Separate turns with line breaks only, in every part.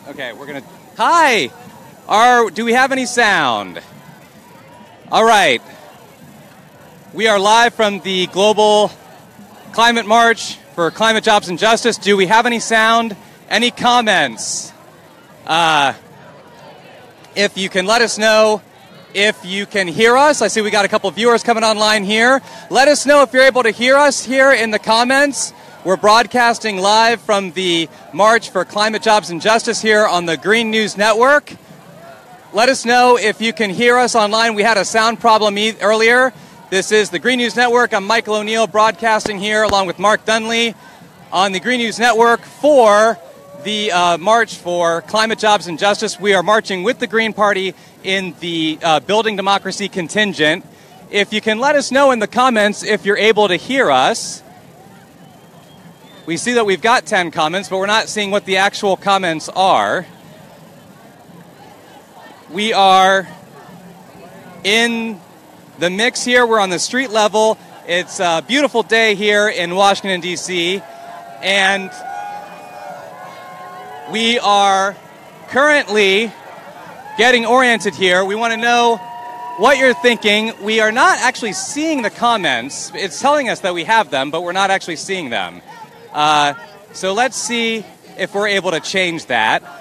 Okay, we're gonna. Hi. Do we have any sound? All right. We are live from the Global Climate March for Climate Jobs and Justice. Do we have any sound? Any comments? If you can let us know if you can hear us. I see we got a couple of viewers coming online here. Let us know if you're able to hear us here in the comments. We're broadcasting live from the March for Climate Jobs and Justice here on the Green News Network. Let us know if you can hear us online. We had a sound problem earlier. This is the Green News Network. I'm Michael O'Neill broadcasting here along with Mark Dunley on the Green News Network for the March for Climate Jobs and Justice. We are marching with the Green Party in the Building Democracy contingent. If you can let us know in the comments if you're able to hear us. We see that we've got 10 comments, but we're not seeing what the actual comments are. We are in the mix here. We're on the street level. It's a beautiful day here in Washington, D.C., and we are currently getting oriented here. We want to know what you're thinking. We are not actually seeing the comments. It's telling us that we have them, but we're not actually seeing them. So let's see if we're able to change that.
Can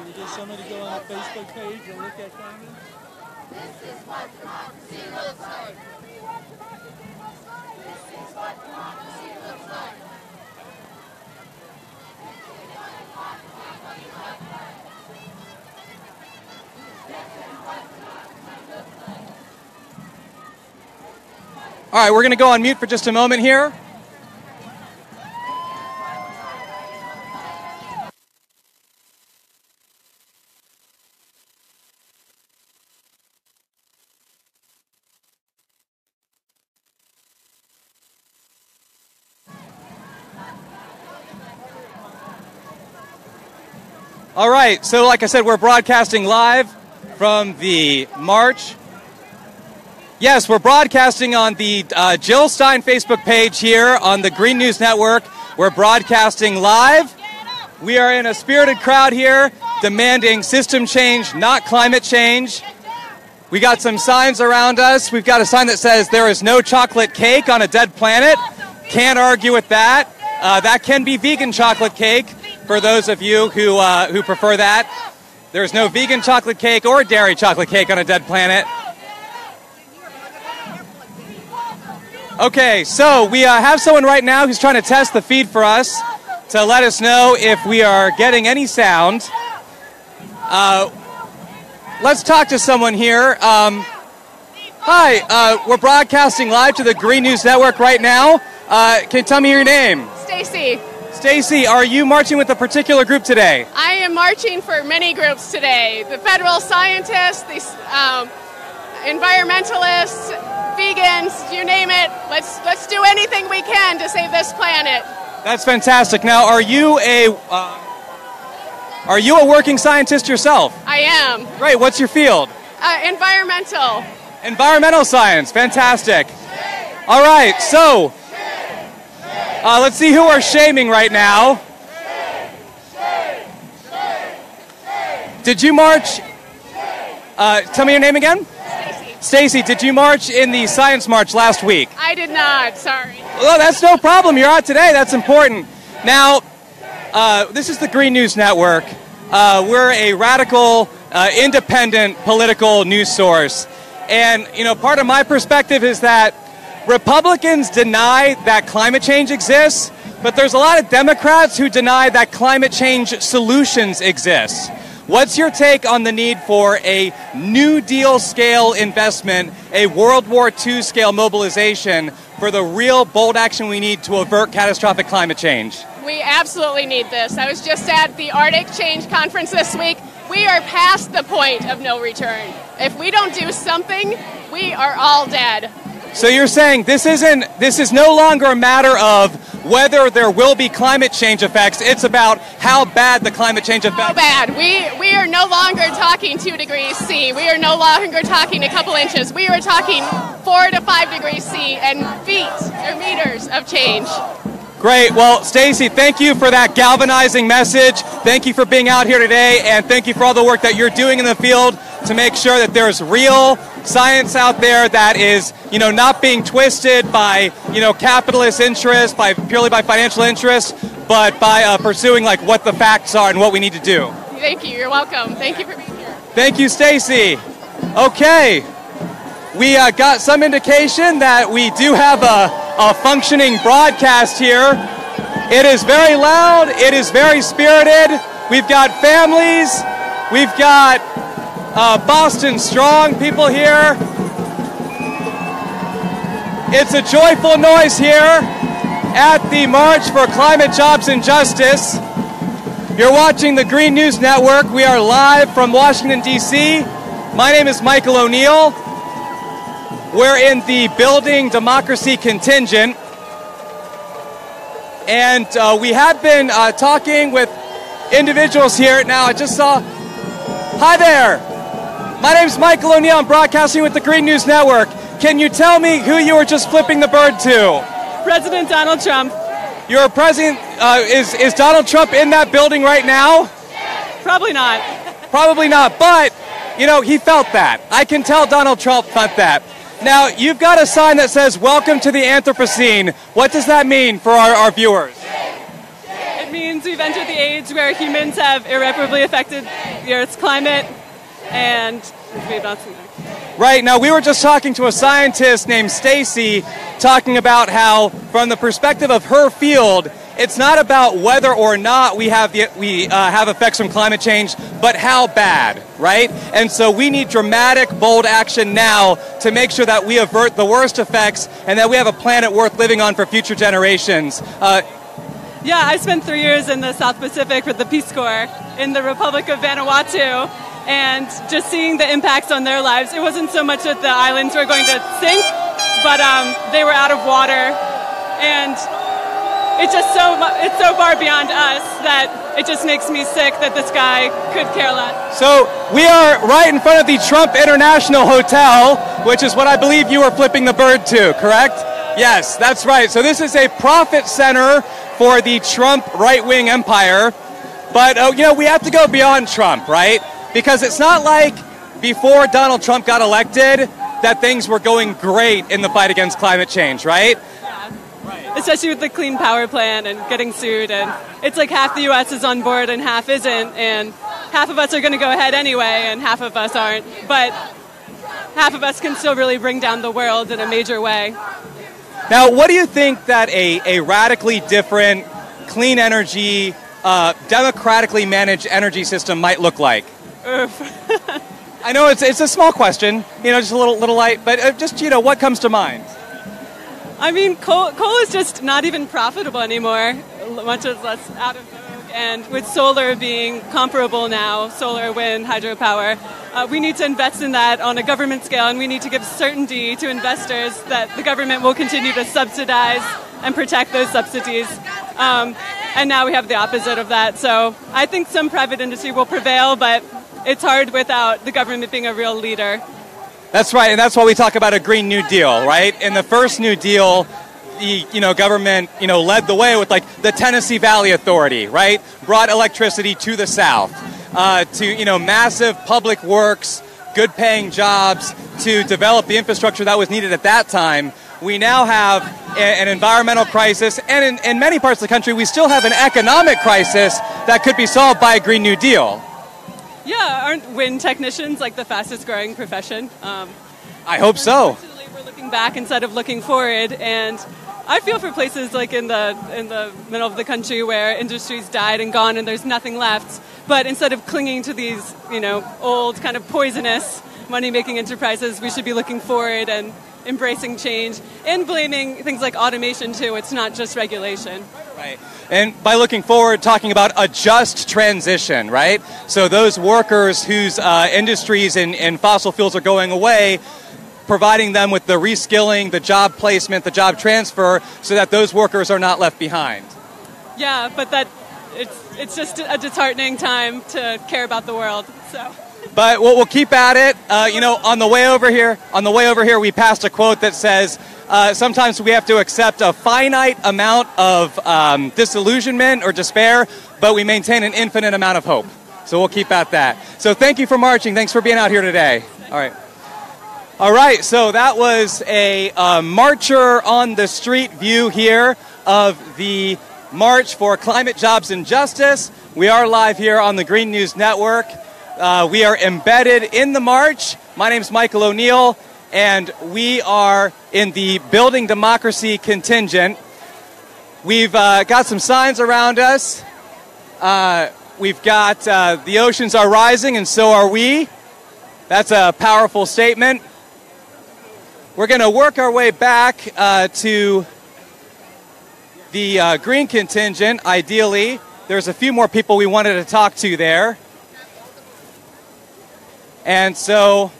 you get somebody to go on the Facebook page and look at comments?
This is what democracy looks like. This is what democracy looks like.
All right, we're going to go on mute for just a moment here. All right, so like I said, we're broadcasting live from the march. Yes, we're broadcasting on the Jill Stein Facebook page here on the Green News Network. We're broadcasting live. We are in a spirited crowd here demanding system change, not climate change. We got some signs around us. We've got a sign that says there is no chocolate cake on a dead planet. Can't argue with that. That can be vegan chocolate cake for those of you who prefer that. There's no vegan chocolate cake or dairy chocolate cake on a dead planet. Okay, so we have someone right now who's trying to test the feed for us to let us know if we are getting any sound. Let's talk to someone here. Hi, we're broadcasting live to the Green News Network right now. Can you tell me your name?
Stacy.
Stacy, are you marching with a particular group today?
I am marching for many groups today. The federal scientists, the environmentalists, vegans, you name it. Let's do anything we can to save this planet.
That's fantastic. Now, are you a working scientist yourself?
I am.
Great. What's your field?
Environmental.
Environmental science. Fantastic. All right. So, let's see who we're shaming right now. Did you march? Tell me your name again. Stacy, did you march in the Science March last week?
I did not, sorry.
Well, that's no problem. You're out today. That's important. Now, this is the Green News Network. We're a radical, independent political news source. And, you know, part of my perspective is that Republicans deny that climate change exists, but there's a lot of Democrats who deny that climate change solutions exist. What's your take on the need for a New Deal scale investment, a World War II scale mobilization for the real bold action we need to avert catastrophic climate change?
We absolutely need this. I was just at the Arctic Change Conference this week. We are past the point of no return. If we don't do something, we are all dead.
So you're saying this is no longer a matter of whether there will be climate change effects. It's about how bad the climate change effects.
How bad. We are no longer talking 2 degrees C. We are no longer talking a couple inches. We are talking 4 to 5 degrees C and feet or meters of change.
Great. Well, Stacy, thank you for that galvanizing message. Thank you for being out here today, and thank you for all the work that you're doing in the field to make sure that there's real science out there that is, not being twisted by, capitalist interest, purely by financial interest, but by pursuing like what the facts are and what we need to do.
Thank you. You're welcome. Thank you for being here.
Thank you, Stacy. Okay. We got some indication that we do have a functioning broadcast here. It is very loud. It is very spirited. We've got families. We've got Boston Strong people here. It's a joyful noise here at the March for Climate, Jobs, and Justice. You're watching the Green News Network. We are live from Washington, D.C. My name is Michael O'Neill. We're in the Building Democracy contingent, and we have been talking with individuals here. Now, I just saw... Hi there! My name's Michael O'Neill. I'm broadcasting with the Green News Network. Can you tell me who you were just flipping the bird to?
President Donald Trump.
Your president, is Donald Trump in that building right now?
Probably not.
Probably not, but, he felt that. I can tell Donald Trump felt that. Now, you've got a sign that says, "Welcome to the Anthropocene." What does that mean for our viewers?
It means we've entered the age where humans have irreparably affected the Earth's climate, and we've not seen that.
Right. Now, we were just talking to a scientist named Stacy, talking about how, from the perspective of her field, it's not about whether or not we have effects from climate change, but how bad, right? And so we need dramatic, bold action now to make sure that we avert the worst effects and that we have a planet worth living on for future generations.
Yeah, I spent 3 years in the South Pacific with the Peace Corps in the Republic of Vanuatu, and just seeing the impacts on their lives, it wasn't so much that the islands were going to sink, but they were out of water, and it's so far beyond us that it just makes me sick that this guy could care less.
So we are right in front of the Trump International Hotel, which is what I believe you were flipping the bird to, correct? Yes, that's right. So this is a profit center for the Trump right-wing empire. But, we have to go beyond Trump, right? Because it's not like before Donald Trump got elected that things were going great in the fight against climate change, right?
Especially with the Clean Power Plan and getting sued, and it's like half the U.S. is on board and half isn't, and half of us are going to go ahead anyway and half of us aren't, but half of us can still really bring down the world in a major way.
Now, what do you think that a radically different, clean energy, democratically managed energy system might look like? I know it's a small question, just a little light, but just, what comes to mind?
I mean, coal is just not even profitable anymore, much less out of vogue. And with solar being comparable now, solar, wind, hydropower, we need to invest in that on a government scale, and we need to give certainty to investors that the government will continue to subsidize and protect those subsidies. And now we have the opposite of that. So I think some private industry will prevail, but it's hard without the government being a real leader.
That's right, and that's why we talk about a Green New Deal, right? In the first New Deal, the government led the way with like the Tennessee Valley Authority, right? Brought electricity to the South, to massive public works, good-paying jobs to develop the infrastructure that was needed at that time. We now have an environmental crisis, and in many parts of the country, we still have an economic crisis that could be solved by a Green New Deal.
Yeah, aren't wind technicians like the fastest growing profession?
I hope so.
We're looking back instead of looking forward, and I feel for places like in the middle of the country where industry's died and gone and there's nothing left. But instead of clinging to these, old kind of poisonous money-making enterprises, we should be looking forward and embracing change and blaming things like automation too. It's not just regulation.
Right. And by looking forward, talking about a just transition, right? So those workers whose industries and fossil fuels are going away, providing them with the reskilling, the job placement, the job transfer, so that those workers are not left behind.
Yeah, but it's just a disheartening time to care about the world. So.
But we'll keep at it. On the way over here, we passed a quote that says, sometimes we have to accept a finite amount of disillusionment or despair, but we maintain an infinite amount of hope. So we'll keep at that. So thank you for marching. Thanks for being out here today. All right, so that was a marcher on the street view here of the March for Climate, Jobs, and Justice. We are live here on the Green News Network. We are embedded in the march. My name's Michael O'Neill, and we are in the Building Democracy contingent. We've got some signs around us. We've got the oceans are rising, and so are we. That's a powerful statement. We're going to work our way back to the green contingent, ideally. There's a few more people we wanted to talk to there. And so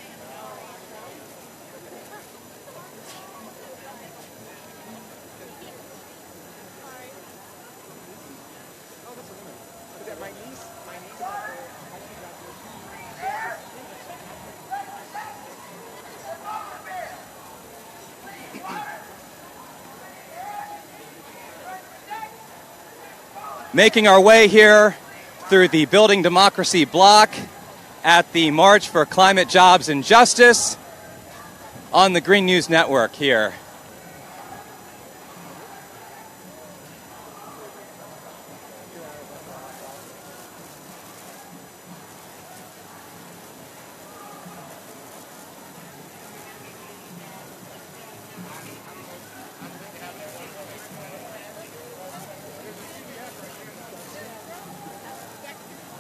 making our way here through the Building Democracy block at the March for Climate, Jobs, and Justice on the Green News Network here.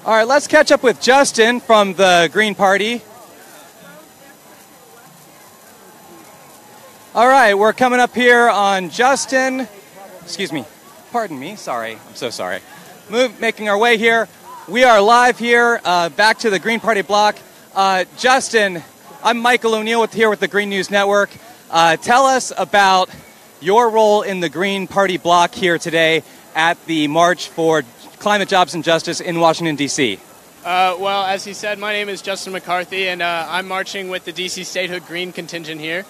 All right, let's catch up with Justin from the Green Party. All right, we're coming up here on Justin. Excuse me. Pardon me. Sorry. I'm so sorry. Making our way here. We are live here, back to the Green Party block. Justin, I'm Michael O'Neill here with the Green News Network. Tell us about your role in the Green Party block here today at the March for Climate, Jobs, and Justice in Washington, D.C.
Well, as he said, my name is Justin McCarthy, and I'm marching with the D.C. Statehood Green contingent here.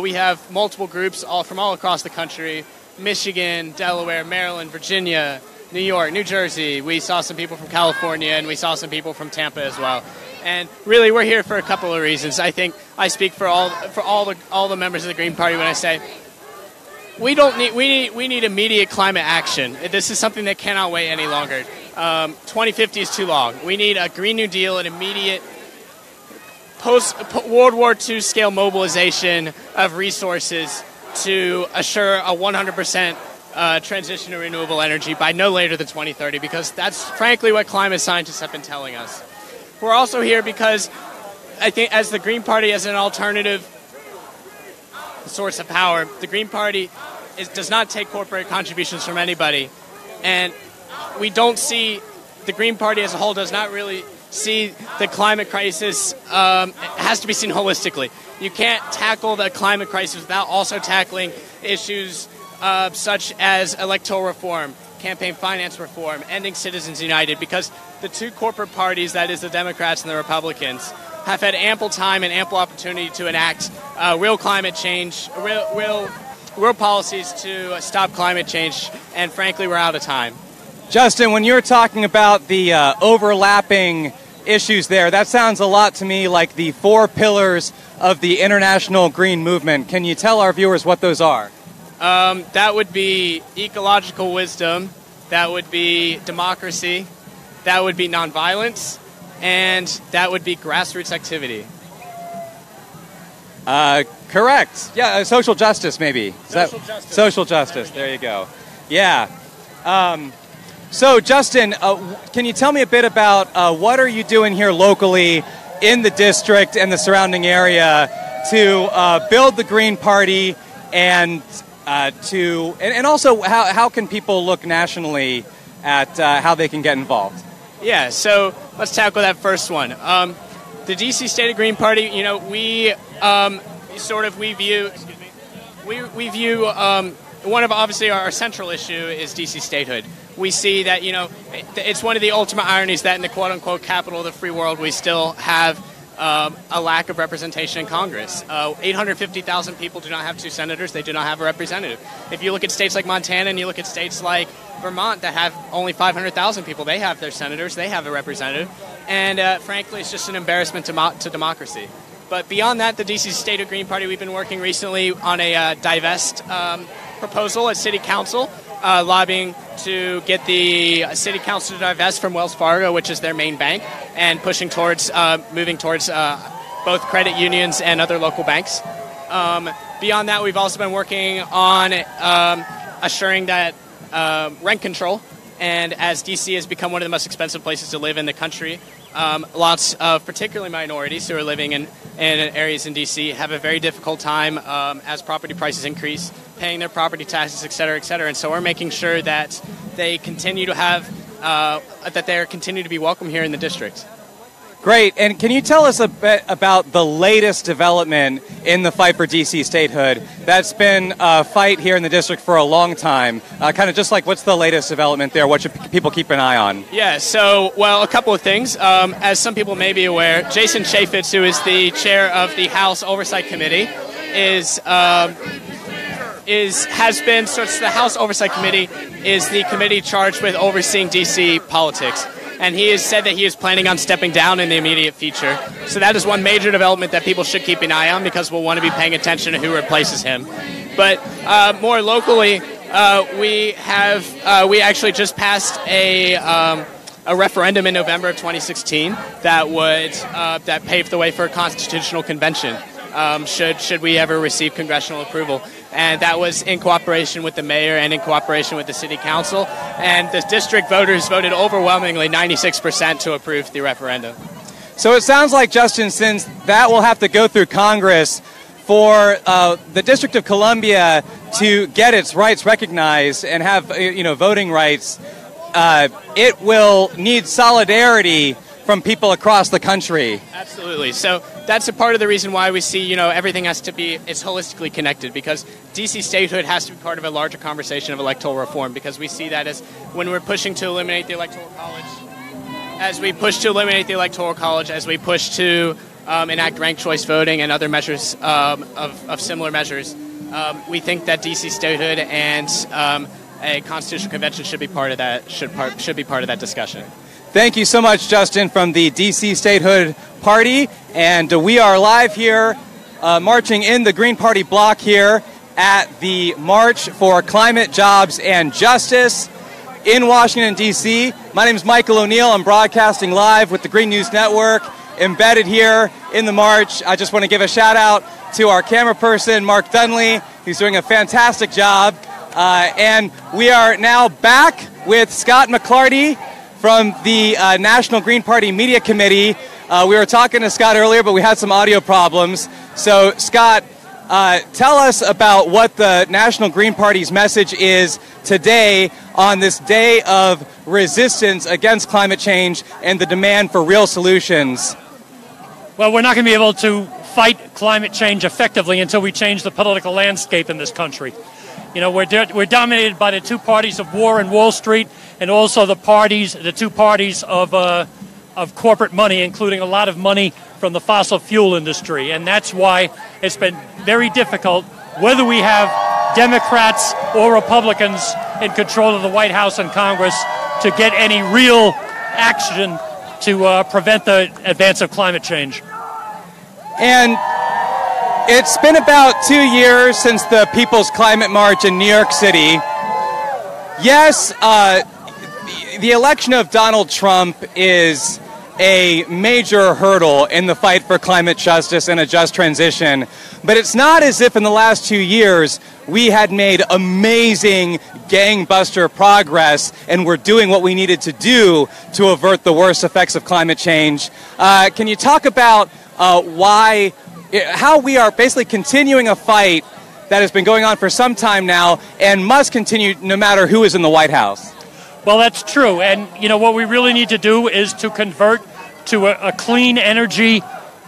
We have multiple groups from all across the country: Michigan, Delaware, Maryland, Virginia, New York, New Jersey. We saw some people from California, and we saw some people from Tampa as well. And really, we're here for a couple of reasons. I think I speak for all the members of the Green Party when I say we need immediate climate action. This is something that cannot wait any longer. 2050 is too long. We need a Green New Deal, an immediate post-World War II scale mobilization of resources to assure a 100% transition to renewable energy by no later than 2030, because that's frankly what climate scientists have been telling us. We're also here because I think as the Green Party, as an alternative source of power, the Green Party does not take corporate contributions from anybody, and we don't see, the Green Party as a whole does not really see the climate crisis. It has to be seen holistically. You can't tackle the climate crisis without also tackling issues such as electoral reform, campaign finance reform, ending Citizens United, because the two corporate parties, that is the Democrats and the Republicans, have had ample time and ample opportunity to enact real climate change, real policies to stop climate change, and frankly, we're out of time.
Justin, when you're talking about the overlapping issues there, that sounds a lot to me like the 4 pillars of the international green movement. Can you tell our viewers what those are?
That would be ecological wisdom, that would be democracy, that would be nonviolence, and that would be grassroots activity.
Correct. Yeah, social justice, maybe. Social justice. There you go. Yeah. So, Justin, can you tell me a bit about what are you doing here locally in the district and the surrounding area to build the Green Party, and also how can people look nationally at how they can get involved?
Yeah, so let's tackle that first one. The DC State Green Party, we view one of, obviously, our central issue is DC statehood. we see that, it's one of the ultimate ironies that in the quote-unquote capital of the free world, we still have a lack of representation in Congress. 850,000 people do not have 2 senators. They do not have a representative. If you look at states like Montana and you look at states like Vermont that have only 500,000 people, they have their senators. They have a representative. And frankly, it's just an embarrassment to democracy. But beyond that, the D.C. State Green Party, we've been working recently on a divest proposal at City Council, lobbying to get the City Council to divest from Wells Fargo, which is their main bank, and pushing towards moving towards both credit unions and other local banks. Beyond that, we've also been working on assuring that rent control, and as D.C. has become one of the most expensive places to live in the country, lots of particularly minorities who are living in areas in D.C. have a very difficult time as property prices increase, paying their property taxes, et cetera, et cetera. And so we're making sure that they continue to have, that they continue to be welcome here in the district.
Great. And can you tell us a bit about the latest development in the fight for D.C. statehood? That's been a fight here in the district for a long time. Kind of just like, what's the latest development there? What should people keep an eye on?
Yeah, so, well, a couple of things. As some people may be aware, Jason Chaffetz, who is the chair of the House Oversight Committee, has been, so the House Oversight Committee is the committee charged with overseeing D.C. politics. And he has said that he is planning on stepping down in the immediate future. So that is one major development that people should keep an eye on, because we'll want to be paying attention to who replaces him. But more locally, we actually just passed a referendum in November of 2016 that paved the way for a constitutional convention. Should we ever receive congressional approval. And that was in cooperation with the mayor and in cooperation with the city council. And the district voters voted overwhelmingly, 96%, to approve the referendum.
So it sounds like, Justin, since that will have to go through Congress for the District of Columbia to get its rights recognized and have voting rights, it will need solidarity from people across the country.
Absolutely. So that's a part of the reason why we see, everything has to be, it's holistically connected, because D.C. statehood has to be part of a larger conversation of electoral reform, because we see that as when we're pushing to eliminate the Electoral College, as we push to enact ranked choice voting and other measures of similar measures, we think that D.C. statehood and a constitutional convention should be part of that, should be part of that discussion.
Thank you so much, Justin, from the D.C. Statehood Party. And we are live here, marching in the Green Party block here at the March for Climate, Jobs, and Justice in Washington, D.C. My name is Michael O'Neill. I'm broadcasting live with the Green News Network, embedded here in the march. I just want to give a shout-out to our camera person, Mark Dunley, who's doing a fantastic job. And we are now back with Scott McClarty from the National Green Party Media Committee. We were talking to Scott earlier, but we had some audio problems. So, Scott, tell us about what the National Green Party's message is today on this day of resistance against climate change and the demand for real solutions.
Well, we're not going to be able to fight climate change effectively until we change the political landscape in this country. We're dominated by the two parties of war and Wall Street, and also the two parties of corporate money, including a lot of money from the fossil fuel industry. And that's why it's been very difficult, whether we have Democrats or Republicans in control of the White House and Congress, to get any real action to prevent the advance of climate change. And
it's been about 2 years since the People's Climate March in New York City. Yes, the election of Donald Trump is a major hurdle in the fight for climate justice and a just transition. But it's not as if in the last 2 years we had made amazing gangbuster progress and we're doing what we needed to do to avert the worst effects of climate change. Can you talk about how we are basically continuing a fight that has been going on for some time now and must continue no matter who is in the White House?
Well, that's true. And, what we really need to do is to convert to a clean energy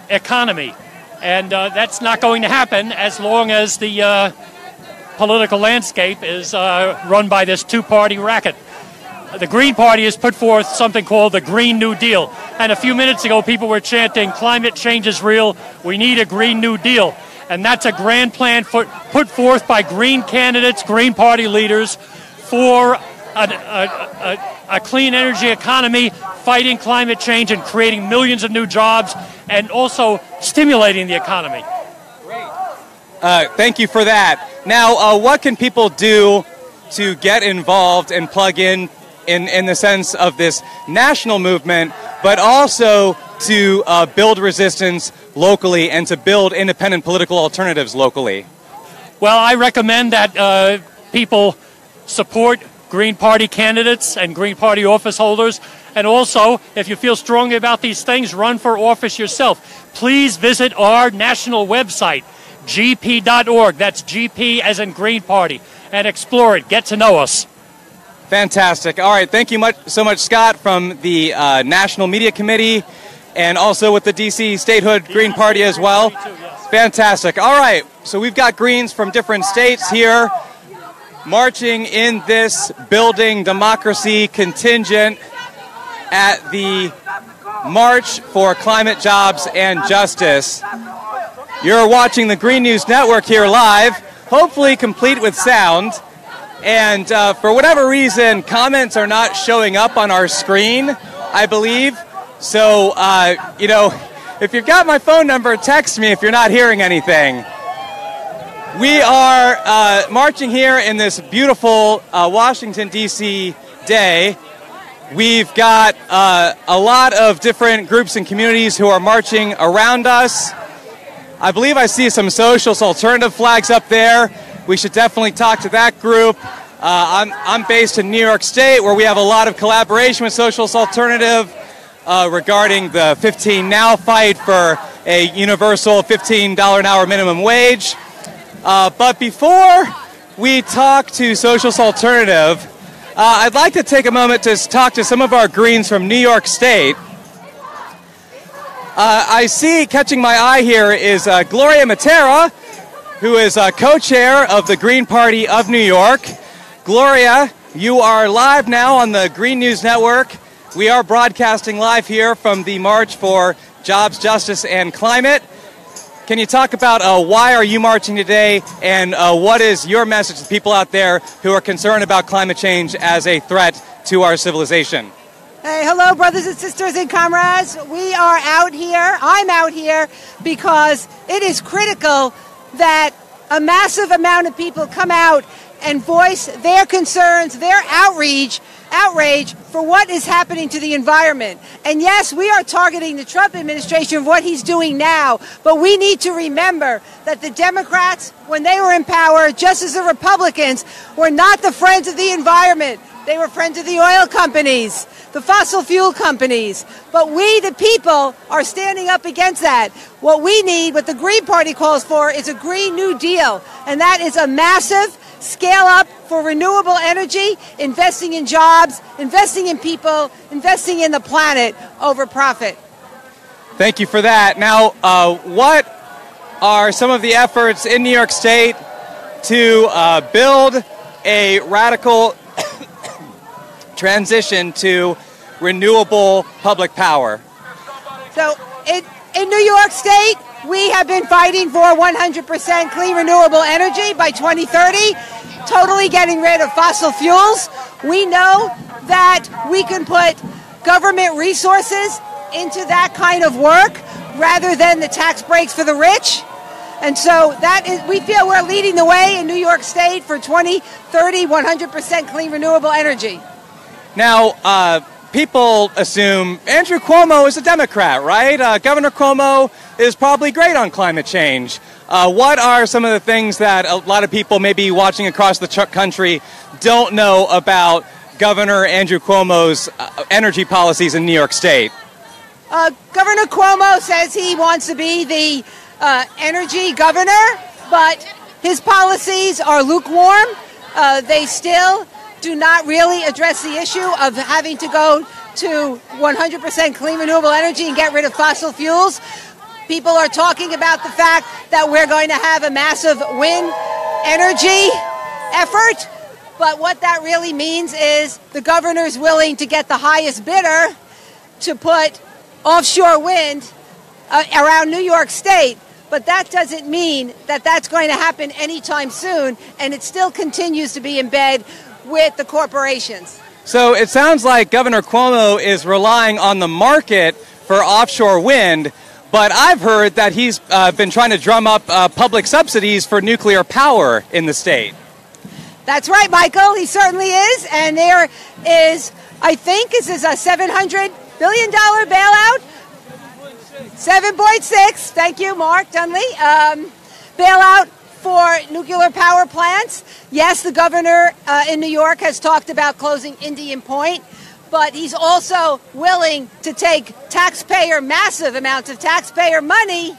economy. And that's not going to happen as long as the political landscape is run by this two-party racket. the Green Party has put forth something called the Green New Deal. And a few minutes ago, people were chanting, climate change is real, we need a Green New Deal. And that's a grand plan put forth by Green candidates, Green Party leaders, for a clean energy economy, fighting climate change and creating millions of new jobs, and also stimulating the economy.
Thank you for that. Now, what can people do to get involved and plug in the sense of this national movement, but also to build resistance locally and to build independent political alternatives locally?
Well, I recommend that people support Green Party candidates and Green Party office holders. And also, if you feel strongly about these things, run for office yourself. Please visit our national website, gp.org. That's GP as in Green Party. And explore it. Get to know us.
Fantastic. All right. Thank you so much, Scott, from the National Media Committee and also with the D.C. Statehood Green Party as well. Fantastic. All right. So we've got Greens from different states here marching in this Building Democracy contingent at the March for Climate, Jobs, and Justice. You're watching the Green News Network here live, hopefully complete with sound. And for whatever reason, comments are not showing up on our screen, I believe. So, you know, if you've got my phone number, text me if you're not hearing anything. We are marching here in this beautiful Washington, D.C. day. We've got a lot of different groups and communities who are marching around us. I believe I see some socialist alternative flags up there. We should definitely talk to that group. I'm based in New York State, where we have a lot of collaboration with Socialist Alternative regarding the 15 Now fight for a universal $15 an hour minimum wage. But before we talk to Socialist Alternative, I'd like to take a moment to talk to some of our Greens from New York State. I see, catching my eye here, is Gloria Matera, who is co-chair of the Green Party of New York. Gloria, you are live now on the Green News Network. We are broadcasting live here from the March for Jobs, Justice, and Climate. Can you talk about why are you marching today, and what is your message to people out there who are concerned about climate change as a threat to our civilization?
Hey, hello, brothers and sisters and comrades. We are out here. I'm out here because it is critical that a massive amount of people come out and voice their concerns, their outrage for what is happening to the environment. And yes, we are targeting the Trump administration for what he's doing now, but we need to remember that the Democrats, when they were in power, just as the Republicans, were not the friends of the environment. They were friends of the oil companies, the fossil fuel companies. But we, the people, are standing up against that. What we need, what the Green Party calls for, is a Green New Deal. And that is a massive scale up for renewable energy, investing in jobs, investing in people, investing in the planet over profit.
Thank you for that. Now, what are some of the efforts in New York State to build a radical transition to renewable public power?
So in New York State, we have been fighting for 100% clean renewable energy by 2030, totally getting rid of fossil fuels. We know that we can put government resources into that kind of work rather than the tax breaks for the rich. And so we feel we're leading the way in New York State for 2030, 100% clean renewable energy.
Now, people assume Andrew Cuomo is a Democrat, right? Governor Cuomo is probably great on climate change. What are some of the things that a lot of people maybe watching across the country don't know about Governor Andrew Cuomo's energy policies in New York State?
Governor Cuomo says he wants to be the energy governor, but his policies are lukewarm. They still do not really address the issue of having to go to 100% clean renewable energy and get rid of fossil fuels. People are talking about the fact that we're going to have a massive wind energy effort. But what that really means is the governor's willing to get the highest bidder to put offshore wind around New York State. But that doesn't mean that that's going to happen anytime soon, and it still continues to be in bed with the corporations.
So it sounds like Governor Cuomo is relying on the market for offshore wind, but I've heard that he's been trying to drum up public subsidies for nuclear power in the state.
That's right, Michael. He certainly is. And there is, I think, this is a $700 billion bailout. 7.6. Thank you, Mark Dunley. Bailout for nuclear power plants. Yes, the governor in New York has talked about closing Indian Point, but he's also willing to take massive amounts of taxpayer money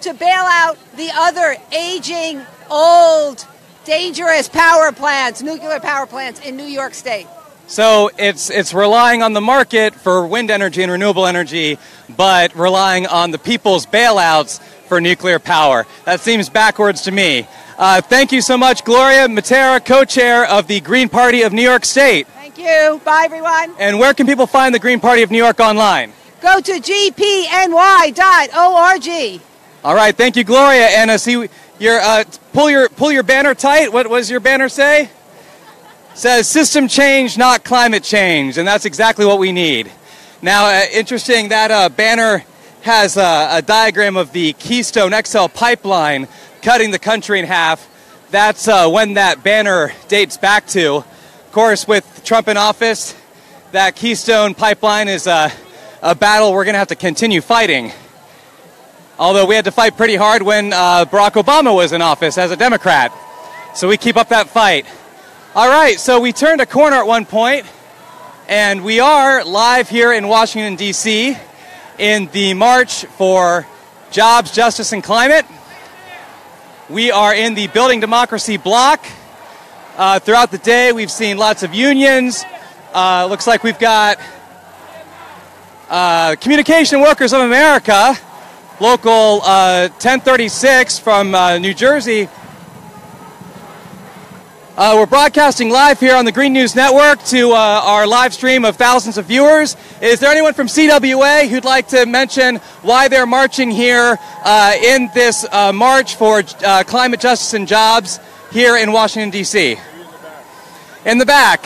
to bail out the other aging, old, dangerous power plants, nuclear power plants in New York State.
So it's relying on the market for wind energy and renewable energy, but relying on the people's bailouts for nuclear power. That seems backwards to me. Thank you so much, Gloria Matera, co-chair of the Green Party of New York State.
Thank you. Bye, everyone.
And where can people find the Green Party of New York online?
Go to gpny.org.
All right, thank you, Gloria. And see your pull your banner tight. What does your banner say? It says system change, not climate change, and that's exactly what we need. Now, interesting that banner has a diagram of the Keystone XL pipeline cutting the country in half. That's when that banner dates back to. Of course, with Trump in office, that Keystone pipeline is a battle we're going to have to continue fighting. Although we had to fight pretty hard when Barack Obama was in office as a Democrat. So we keep up that fight. All right, so we turned a corner at one point, and we are live here in Washington, D.C. in the March for Jobs, Justice, and Climate. We are in the Building Democracy block. Throughout the day, we've seen lots of unions. Looks like we've got Communication Workers of America, Local 1036 from New Jersey. We're broadcasting live here on the Green News Network to our live stream of thousands of viewers. Is there anyone from CWA who'd like to mention why they're marching here in this march for climate justice and jobs here in Washington, D.C.? In the back.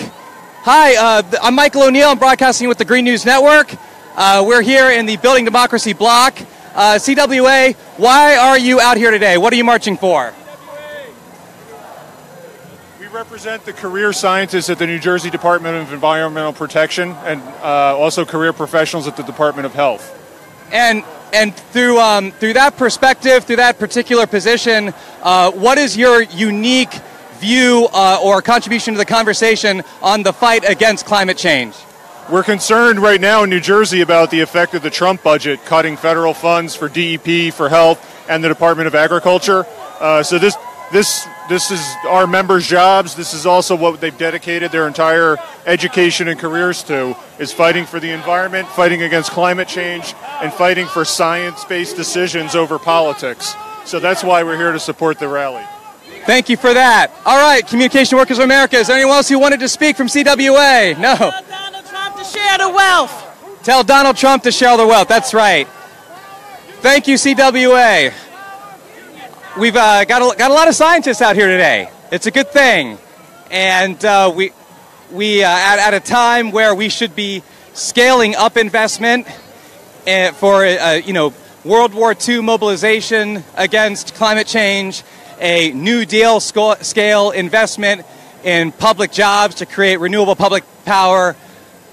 Hi, I'm Michael O'Neill. I'm broadcasting with the Green News Network. We're here in the Building Democracy block. CWA, why are you out here today? What are you marching for?
We represent the career scientists at the New Jersey Department of Environmental Protection and also career professionals at the Department of Health.
And through that perspective, through that particular position, what is your unique view or contribution to the conversation on the fight against climate change?
We're concerned right now in New Jersey about the effect of the Trump budget, cutting federal funds for DEP, for health, and the Department of Agriculture. So this is our members' jobs. This is also what they've dedicated their entire education and careers to, is fighting for the environment, fighting against climate change, and fighting for science-based decisions over politics. So that's why we're here to support the rally.
Thank you for that. All right, Communication Workers of America, is there anyone else who wanted to speak from CWA? No.
Tell Donald Trump to share the wealth.
Tell Donald Trump to share the wealth. That's right. Thank you, CWA. We've got a lot of scientists out here today. It's a good thing, and we at a time where we should be scaling up investment for World War II mobilization against climate change, a New Deal scale investment in public jobs to create renewable public power.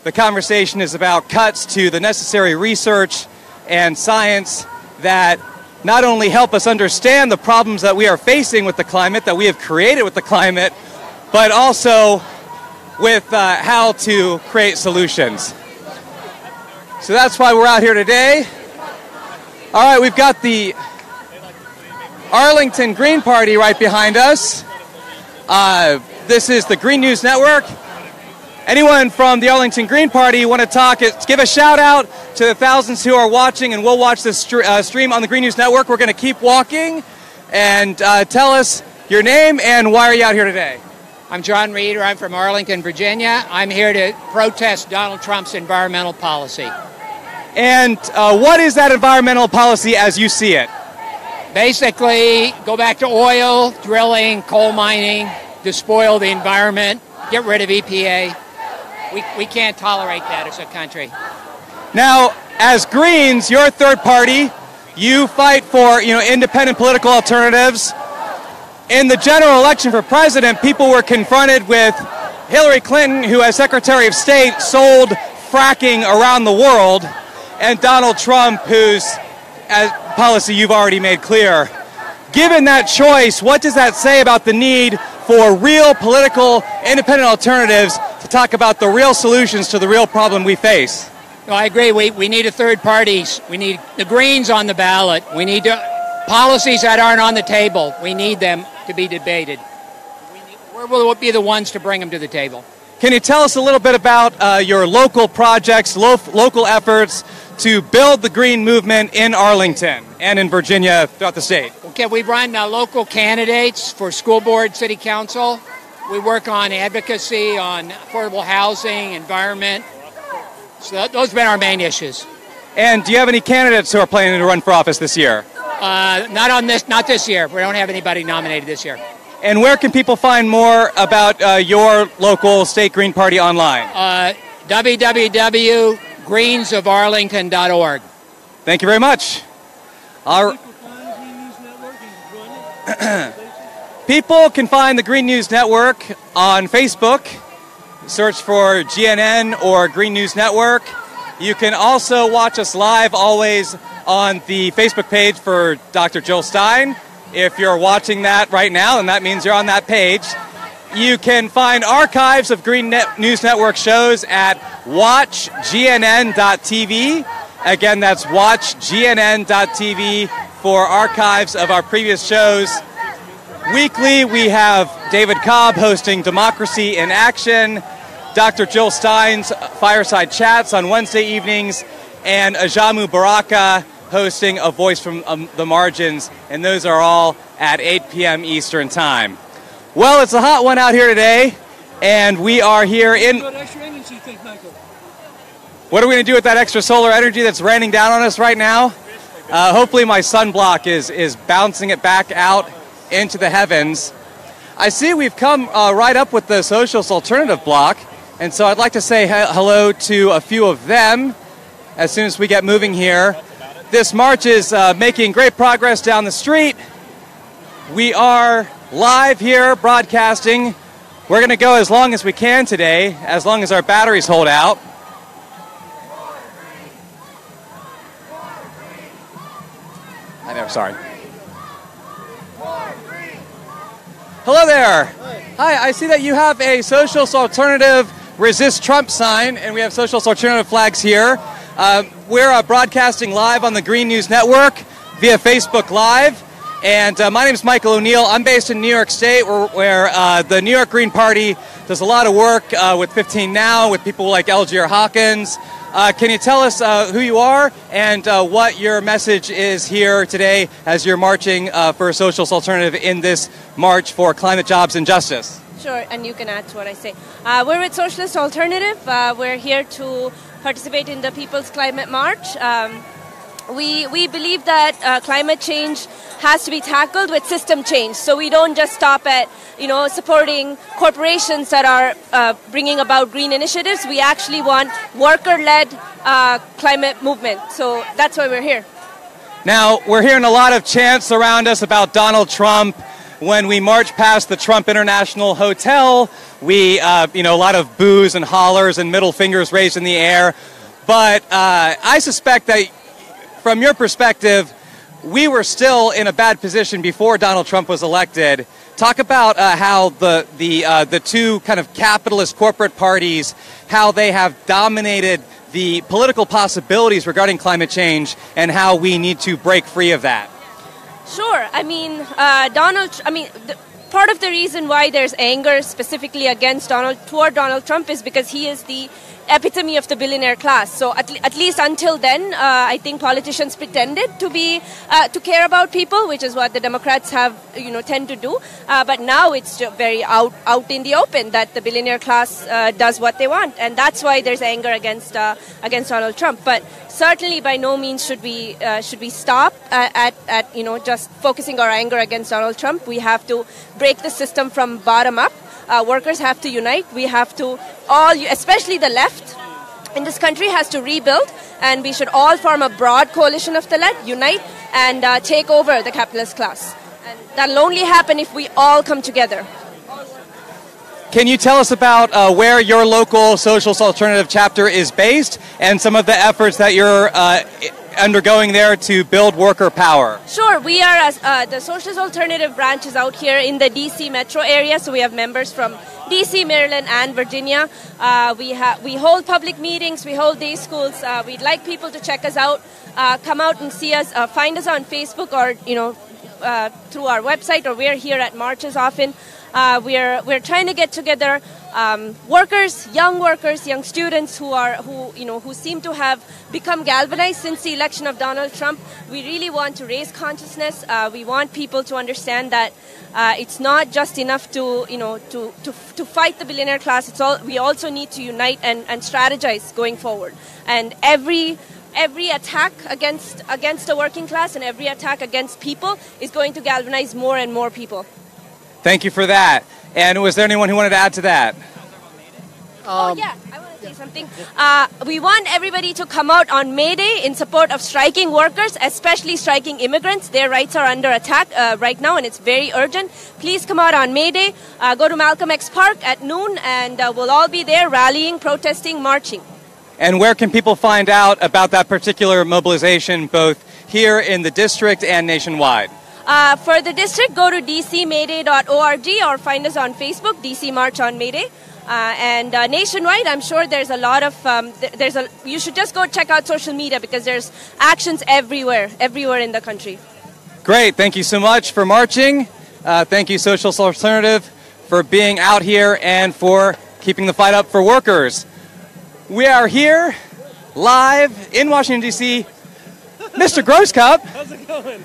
The conversation is about cuts to the necessary research and science that not only help us understand the problems that we are facing with the climate, that we have created with the climate, but also with how to create solutions. So that's why we're out here today. All right, we've got the Arlington Green Party right behind us. This is the Green News Network. Anyone from the Arlington Green Party want to talk, give a shout out to the thousands who are watching, and we'll watch this stream on the Green News Network. We're going to keep walking, and tell us your name and why are you out here today?
I'm John Reeder. I'm from Arlington, Virginia. I'm here to protest Donald Trump's environmental policy.
And what is that environmental policy as you see it?
Basically, go back to oil, drilling, coal mining, despoil the environment, get rid of EPA. We can't tolerate that as a country.
Now, as Greens, your third party, you fight for independent political alternatives. In the general election for president, people were confronted with Hillary Clinton, who as Secretary of State sold fracking around the world, and Donald Trump, whose policy you've already made clear. Given that choice, what does that say about the need for real political independent alternatives to talk about the real solutions to the real problem we face?
No, I agree. We need a third party. We need the Greens on the ballot. We need policies that aren't on the table. We need them to be debated. We will be the ones to bring them to the table.
Can you tell us a little bit about your local projects, local efforts to build the green movement in Arlington and in Virginia throughout the state?
Okay, we run local candidates for school board, city council. We work on advocacy on affordable housing, environment. So those have been our main issues.
And do you have any candidates who are planning to run for office this year?
Not this year. We don't have anybody nominated this year.
And where can people find more about your local state Green Party online?
www.greensofarlington.org.
Thank you very much. People can find the Green News Network on Facebook. Search for GNN or Green News Network. You can also watch us live always on the Facebook page for Dr. Jill Stein. If you're watching that right now, then that means you're on that page. You can find archives of Green News Network shows at WatchGNN.tv. Again, that's WatchGNN.tv for archives of our previous shows. Weekly, we have David Cobb hosting Democracy in Action, Dr. Jill Stein's Fireside Chats on Wednesday evenings, and Ajamu Baraka hosting A Voice from the Margins, and those are all at 8 p.m. Eastern Time. Well, it's a hot one out here today, and we are here in...
What extra energy you think, Michael?
What are we going to do with that extra solar energy that's raining down on us right now? Hopefully my sunblock is bouncing it back out into the heavens. I see we've come right up with the Socialist Alternative block, and so I'd like to say hello to a few of them as soon as we get moving here. This march is making great progress down the street. We are live here broadcasting. We're going to go as long as we can today, as long as our batteries hold out. Sorry. Hello there. Hi, I see that you have a Socialist Alternative Resist Trump sign, and we have Socialist Alternative flags here. We're broadcasting live on the Green News Network via Facebook Live. And my name is Michael O'Neill. I'm based in New York State, where the New York Green Party does a lot of work with 15 Now, with people like Elgier Hawkins. Can you tell us who you are and what your message is here today as you're marching for a socialist alternative in this march for climate, jobs, and justice?
Sure, and you can add to what I say. We're with Socialist Alternative. We're here to participate in the People's Climate March. We believe that climate change has to be tackled with system change. So we don't just stop at, supporting corporations that are bringing about green initiatives. We actually want worker-led climate movement. So that's why we're here.
Now, we're hearing a lot of chants around us about Donald Trump. When we march past the Trump International Hotel, we, a lot of boos and hollers and middle fingers raised in the air. But I suspect that from your perspective, we were still in a bad position before Donald Trump was elected. Talk about how the two kind of capitalist corporate parties, how they have dominated the political possibilities regarding climate change and how we need to break free of that.
Sure. Part of the reason why there's anger specifically against Donald Trump is because he is the epitome of the billionaire class. So at least until then, I think politicians pretended to be to care about people, which is what the Democrats have tend to do. But now it's very out in the open that the billionaire class does what they want, and that's why there's anger against Donald Trump. But certainly, by no means should we stop at just focusing our anger against Donald Trump. We have to break the system from bottom up. Workers have to unite. We have to especially the left in this country, has to rebuild, and we should all form a broad coalition of the left, unite, and take over the capitalist class. And that'll only happen if we all come together.
Can you tell us about where your local Socialist Alternative chapter is based and some of the efforts that you're undergoing there to build worker power?
Sure. We are the Socialist Alternative branch is out here in the D.C. metro area, so we have members from D.C., Maryland, and Virginia. We hold public meetings, we hold day schools. We'd like people to check us out, come out and see us, find us on Facebook or through our website, or we're here at marches often. We're trying to get together workers, young students who seem to have become galvanized since the election of Donald Trump. We really want to raise consciousness. We want people to understand that it's not just enough to fight the billionaire class. We also need to unite and strategize going forward. And every attack against the working class and every attack against people is going to galvanize more and more people.
Thank you for that. And was there anyone who wanted to add to that?
I want to say something. We want everybody to come out on May Day in support of striking workers, especially striking immigrants. Their rights are under attack right now, and it's very urgent. Please come out on May Day. Go to Malcolm X Park at noon, and we'll all be there rallying, protesting, marching.
And where can people find out about that particular mobilization, both here in the district and nationwide?
For the district, go to dcmayday.org or find us on Facebook, DC March on May Day. And nationwide, I'm sure there's a lot of, you should just go check out social media because there's actions everywhere in the country.
Great. Thank you so much for marching. Thank you, Socialist Alternative, for being out here and for keeping the fight up for workers. We are here live in Washington, D.C. Mr. Grosscup.
How's it going?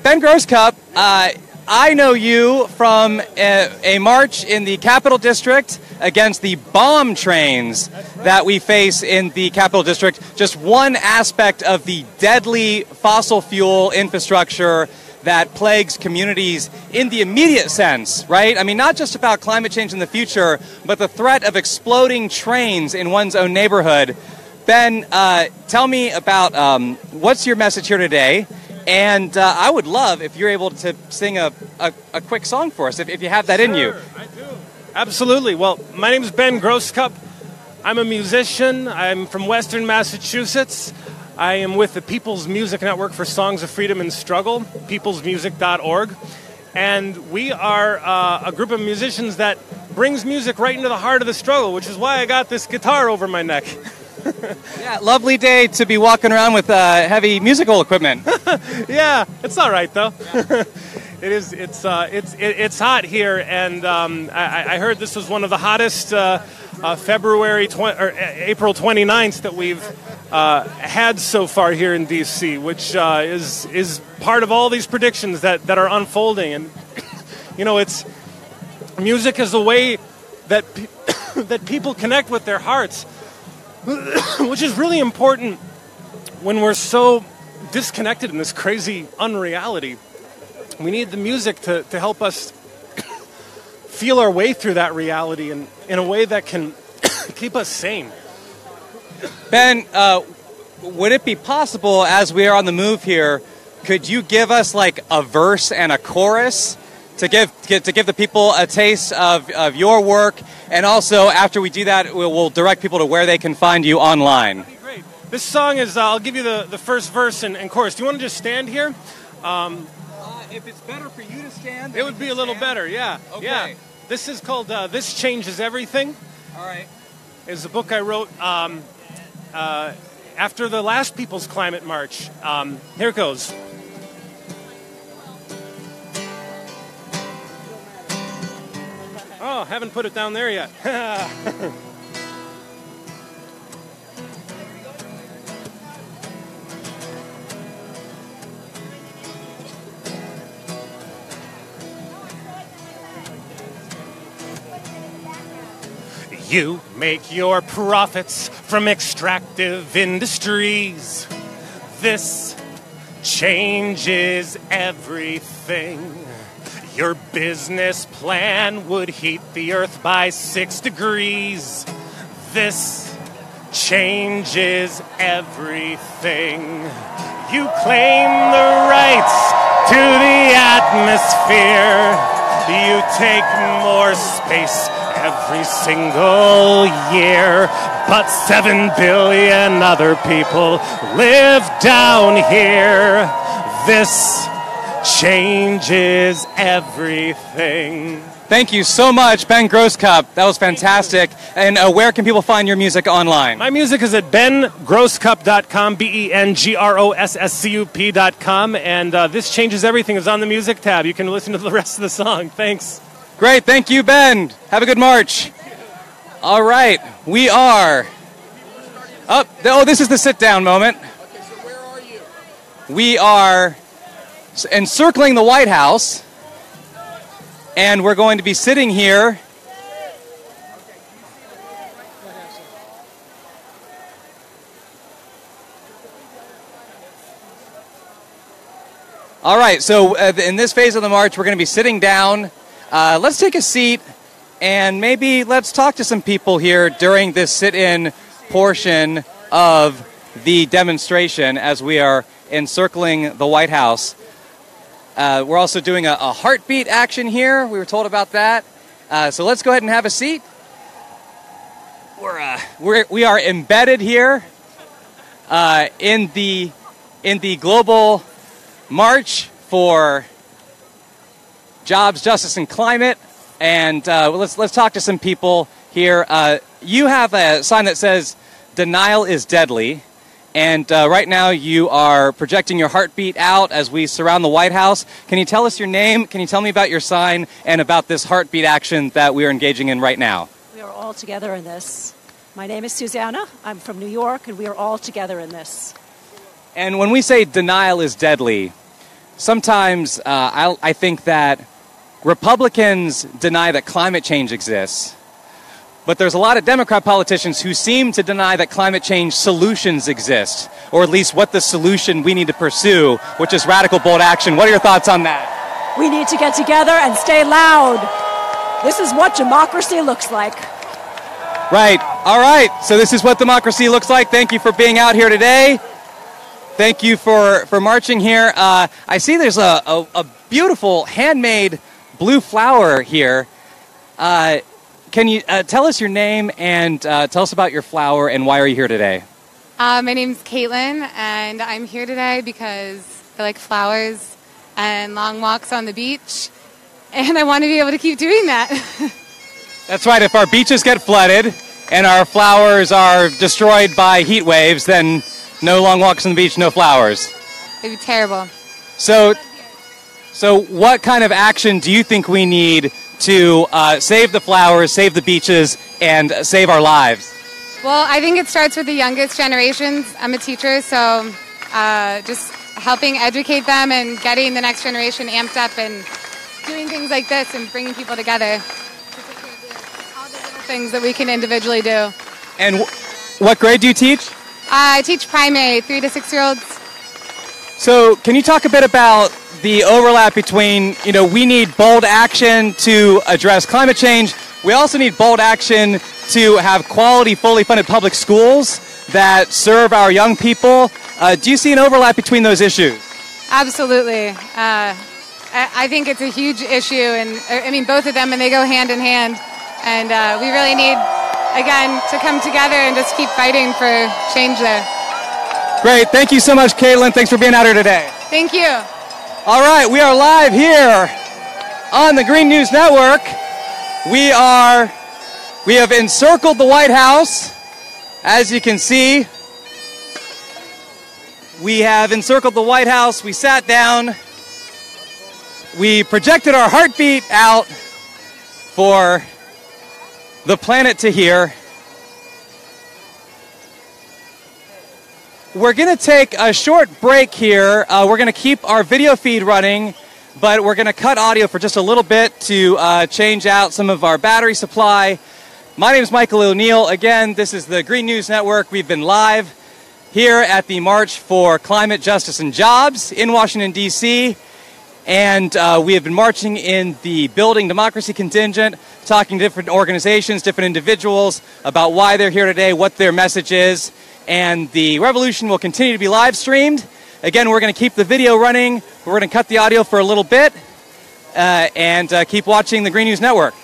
Ben Grosscup, I know you from a march in the Capital District against the bomb trains that we face in the Capital District. Just one aspect of the deadly fossil fuel infrastructure that plagues communities in the immediate sense, right? I mean, not just about climate change in the future, but the threat of exploding trains in one's own neighborhood. Ben, tell me about what's your message here today? And I would love if you're able to sing a quick song for us, if you have that in you.
I do. Absolutely. Well, my name is Ben Grosscup. I'm a musician. I'm from Western Massachusetts. I am with the People's Music Network for Songs of Freedom and Struggle, peoplesmusic.org. And we are a group of musicians that brings music right into the heart of the struggle, which is why I got this guitar over my neck.
Yeah, lovely day to be walking around with heavy musical equipment.
Yeah, it's all right though. It's hot here, and I heard this was one of the hottest April 29th that we've had so far here in DC, which is part of all these predictions that are unfolding. And it's music is a way that that people connect with their hearts. Which is really important when we're so disconnected in this crazy unreality. We need the music to help us feel our way through that reality in a way that can keep us sane.
Ben, would it be possible, as we are on the move here, could you give us like a verse and a chorus to give the people a taste of your work, and also after we do that, we'll direct people to where they can find you online.
That'd be great. This song is, I'll give you the first verse and chorus. Do you want to just stand here?
If it's better for you to stand,
it would be a little better, yeah.
Okay.
Yeah. This is called This Changes Everything.
All right.
It's a book I wrote after the last People's Climate March. Here it goes. Oh, haven't put it down there yet. You make your profits from extractive industries. This changes everything. Your business plan would heat the earth by 6 degrees. This changes everything. You claim the rights to the atmosphere. You take more space every single year. But 7 billion other people live down here. This changes everything.
Thank you so much, Ben Grosscup. That was fantastic. And where can people find your music online?
My music is at bengrosscup.com, BenGrossScup.com, and This Changes Everything is on the music tab. You can listen to the rest of the song. Thanks.
Great. Thank you, Ben. Have a good march. All right. We are up. Oh, this is the sit-down moment.
Okay, so where are you?
We are encircling the White House, and we're going to be sitting here. All right, so in this phase of the march, we're going to be sitting down. Let's take a seat, and maybe let's talk to some people here during this sit-in portion of the demonstration as we are encircling the White House. We're also doing a heartbeat action here. We were told about that. So let's go ahead and have a seat. We are embedded here in the global march for jobs, justice, and climate. And let's talk to some people here. You have a sign that says "Denial is deadly." And right now you are projecting your heartbeat out as we surround the White House. Can you tell us your name? Can you tell me about your sign and about this heartbeat action that we are engaging in right now?
We are all together in this. My name is Susanna. I'm from New York, and we are all together in this.
And when we say denial is deadly, sometimes I think that Republicans deny that climate change exists. But there's a lot of Democrat politicians who seem to deny that climate change solutions exist, or at least what the solution we need to pursue, which is radical, bold action. What are your thoughts on that?
We need to get together and stay loud. This is what democracy looks like.
Right. All right. So this is what democracy looks like. Thank you for being out here today. Thank you for marching here. I see there's a beautiful handmade blue flower here. Can you tell us your name and tell us about your flower and why are you here today?
My name's Caitlin, and I'm here today because I like flowers and long walks on the beach, and I want to be able to keep doing that.
That's right. If our beaches get flooded and our flowers are destroyed by heat waves, then no long walks on the beach, no flowers.
It'd be terrible.
So what kind of action do you think we need to save the flowers, save the beaches, and save our lives?
Well, I think it starts with the youngest generations. I'm a teacher, so just helping educate them and getting the next generation amped up and doing things like this and bringing people together. All the little things that we can individually do.
And what grade do you teach?
I teach primary, 3 to 6-year-olds.
So can you talk a bit about the overlap between, we need bold action to address climate change. We also need bold action to have quality, fully funded public schools that serve our young people. Do you see an overlap between those issues?
Absolutely. I think it's a huge issue, and I mean both of them, and they go hand in hand. And we really need, again, to come together and just keep fighting for change there.
Great. Thank you so much, Caitlin. Thanks for being out here today.
Thank you.
All right, we are live here on the Green News Network. We have encircled the White House. As you can see, we have encircled the White House. We sat down. We projected our heartbeat out for the planet to hear. We're going to take a short break here. We're going to keep our video feed running, but we're going to cut audio for just a little bit to change out some of our battery supply. My name is Michael O'Neill. Again, this is the Green News Network. We've been live here at the March for Climate Justice and Jobs in Washington, D.C., and we have been marching in the Building Democracy contingent, talking to different organizations, different individuals about why they're here today, what their message is, and the revolution will continue to be live streamed. Again, we're going to keep the video running. We're going to cut the audio for a little bit and keep watching the Green News Network.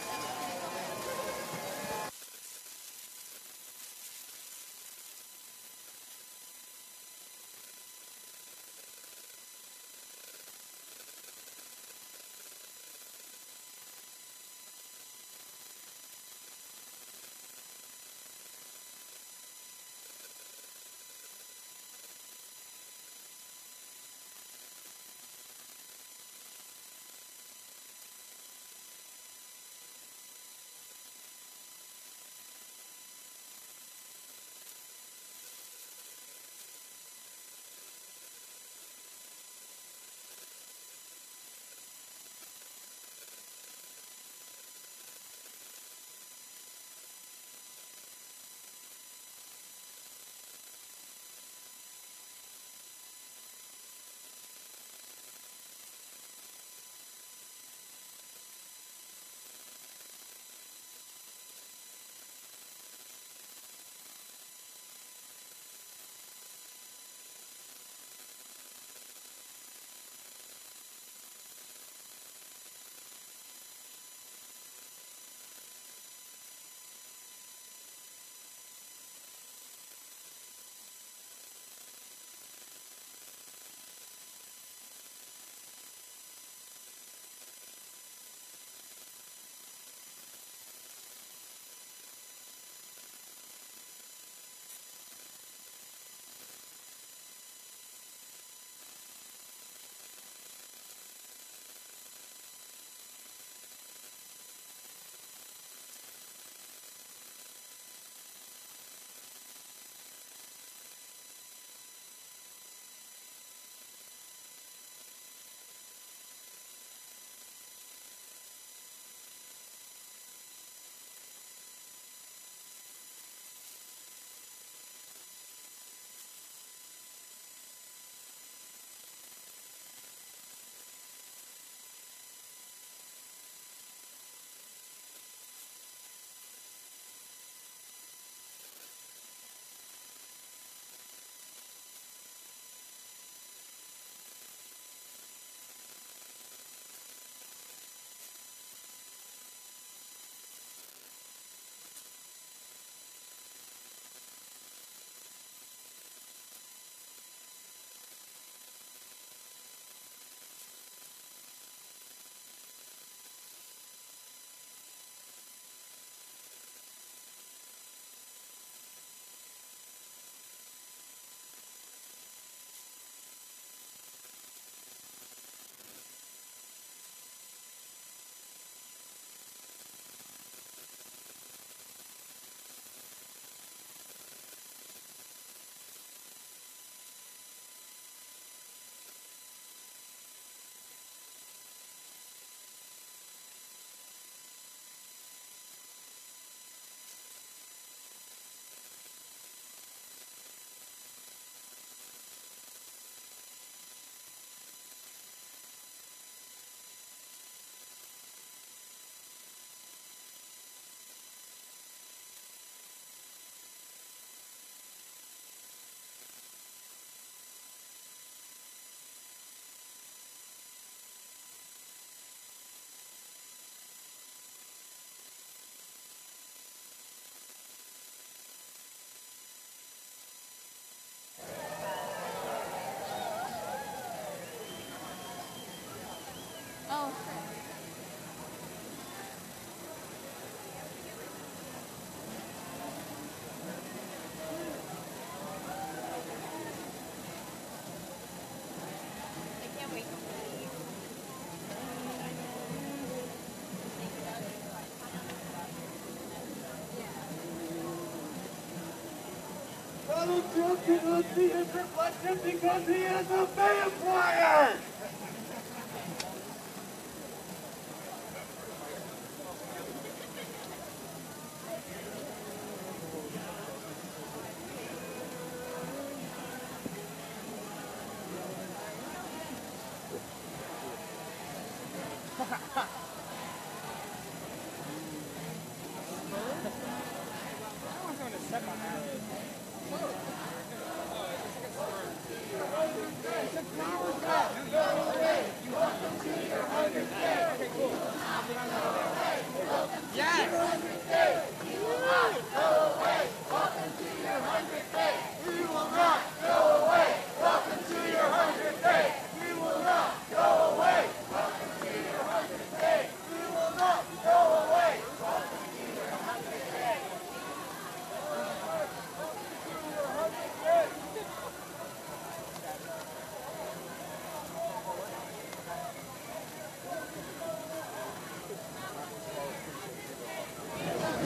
Donald Trump cannot see his reflection because he is a vampire!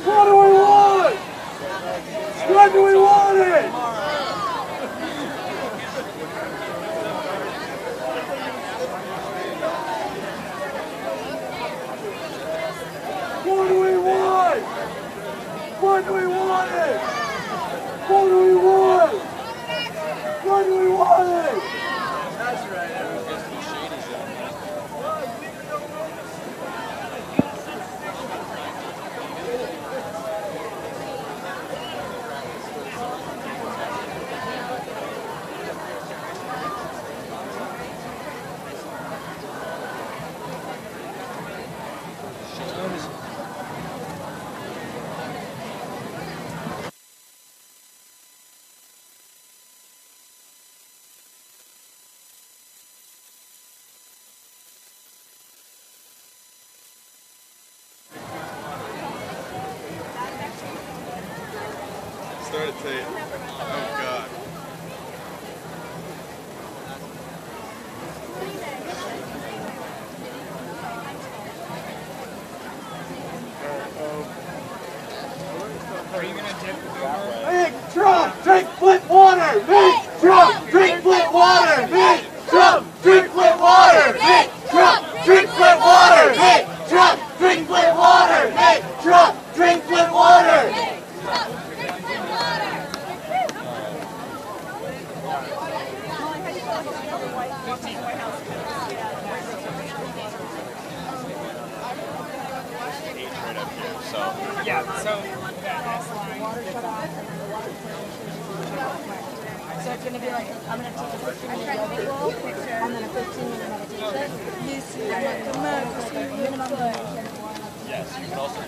What do we want? What do we want it? What do we want? What do we want it? What do we want? What do we want it? That's right. Everyone gets the shady zone.
Started saying, oh God.
Are you gonna dip the Make Trump drink Flint water! Make Trump drink Flint water! Make Trump drink Flint water! Make Trump drink Flint water! Make Trump drink Flint water! Make Trump drink Flint water!
Yeah, so
it's going to be like, I'm going to take a 15-minute visual picture and then a 15-minute meditation. Minimum duration.
Yes, you can also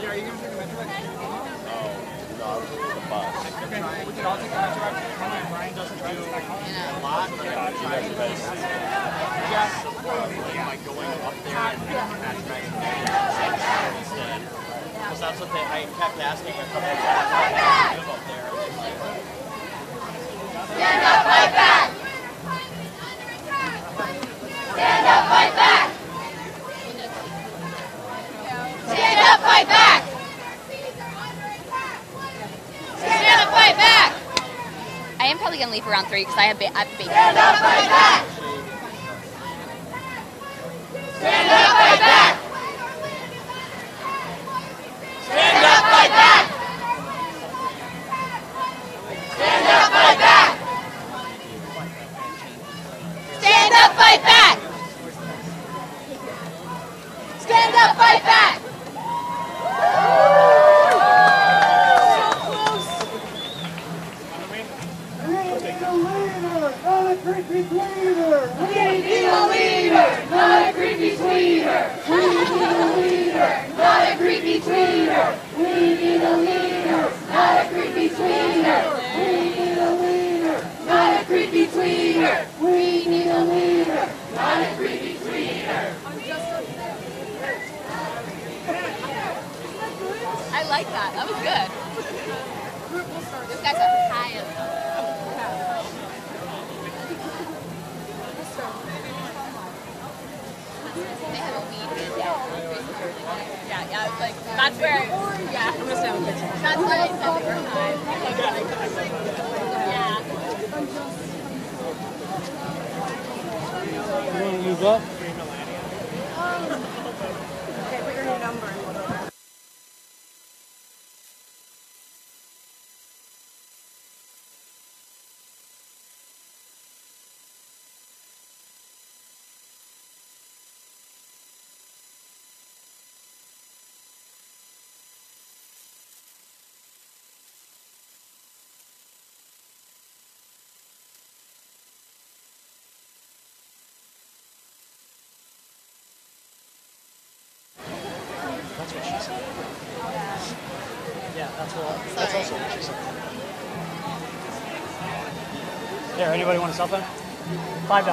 Yeah, are you going to take a metro?
No, I was with the bus.
We can all take a metro. Brian doesn't do a lot.
Yeah, you guys are best.
Like going up there and patronize instead. Because that's what I kept asking a couple of times to live up there.
Stand up, fight back! Stand up, fight back! Stand up, fight back! Stand up, fight back!
I am probably going to leave around 3 because I have bacon.
Stand up, fight back! Stand up, fight back! Stand up, fight back! Stand up, fight back! Stand up, fight back! Stand up, fight back!
Not a creepy tweeter!
We need a leader, not a creepy tweeter! We need a leader, not a creepy tweeter! We need a leader, not a creepy tweeter! We need a leader, not a creepy tweeter! We need a leader, not a creepy tweeter!
I like that. That was good. Those guys are high as hell. They have a weed bin. Yeah, it's like, that's where, yeah. I'm going to stay on the kitchen. That's where I said they were high. Yeah.
You want to move up?
Okay, put your new number.
That's what she said. Yeah, that's also what she said. There, anybody want a cell phone? $5.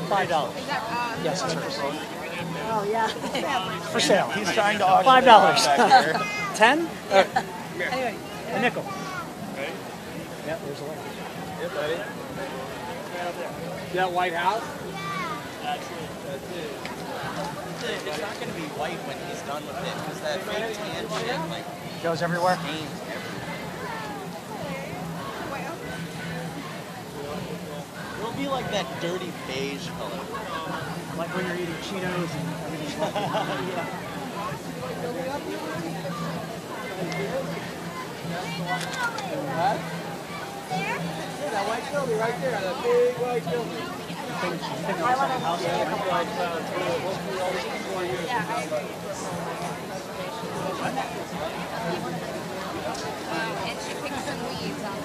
$5. Yes, it's hers.
Oh, yeah.
For sale.
He's trying to auction
$5.
back here.
10?
Anyway.
A nickel.
Ready?
Yep, there's a light.
Yep, ready?
That White House?
That's it. It's not going to be white when he's done with it, because that fake tan shit, like,
goes everywhere?
stains everywhere. It'll be like that dirty beige color.
Like when you're eating Cheetos and everything's like
Yeah. What? That white building right there, that big white building.
And she picked some weeds on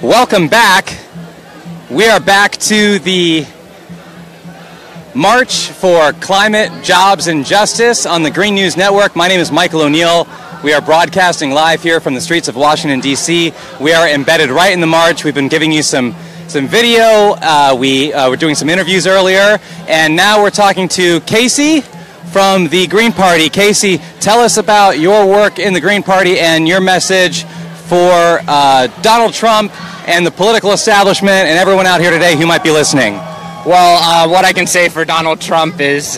Welcome back. We are back to the March for Climate, Jobs, and Justice on the Green News Network. My name is Michael O'Neill. We are broadcasting live here from the streets of Washington, D.C. We are embedded right in the march. We've been giving you some video. We were doing some interviews earlier. And now we're talking to Casey from the Green Party. Casey, tell us about your work in the Green Party and your message for Donald Trump and the political establishment and everyone out here today who might be listening.
Well, what I can say for Donald Trump is,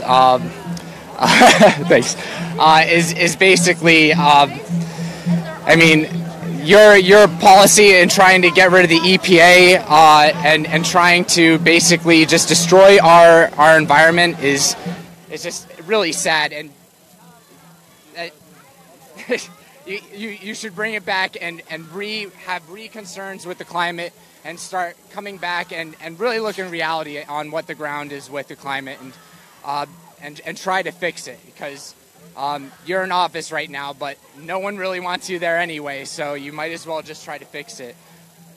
thanks, is basically, I mean, your policy in trying to get rid of the EPA and trying to basically just destroy our environment is just really sad. And you should bring it back and have concerns with the climate and start coming back and really look in reality on what the ground is with the climate and try to fix it, because you're in office right now, but no one really wants you there anyway, so you might as well just try to fix it.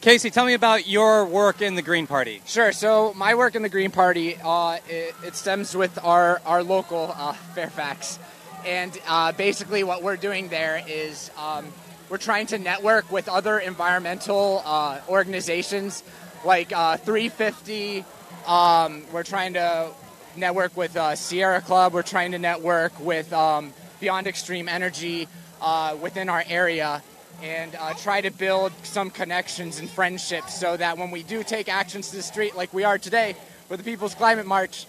Casey, tell me about your work in the Green Party.
Sure. So my work in the Green Party, it stems with our local Fairfax. And basically what we're doing there is we're trying to network with other environmental organizations like 350. We're trying to network with Sierra Club. We're trying to network with Beyond Extreme Energy within our area, and try to build some connections and friendships so that when we do take actions to the street like we are today with the People's Climate March,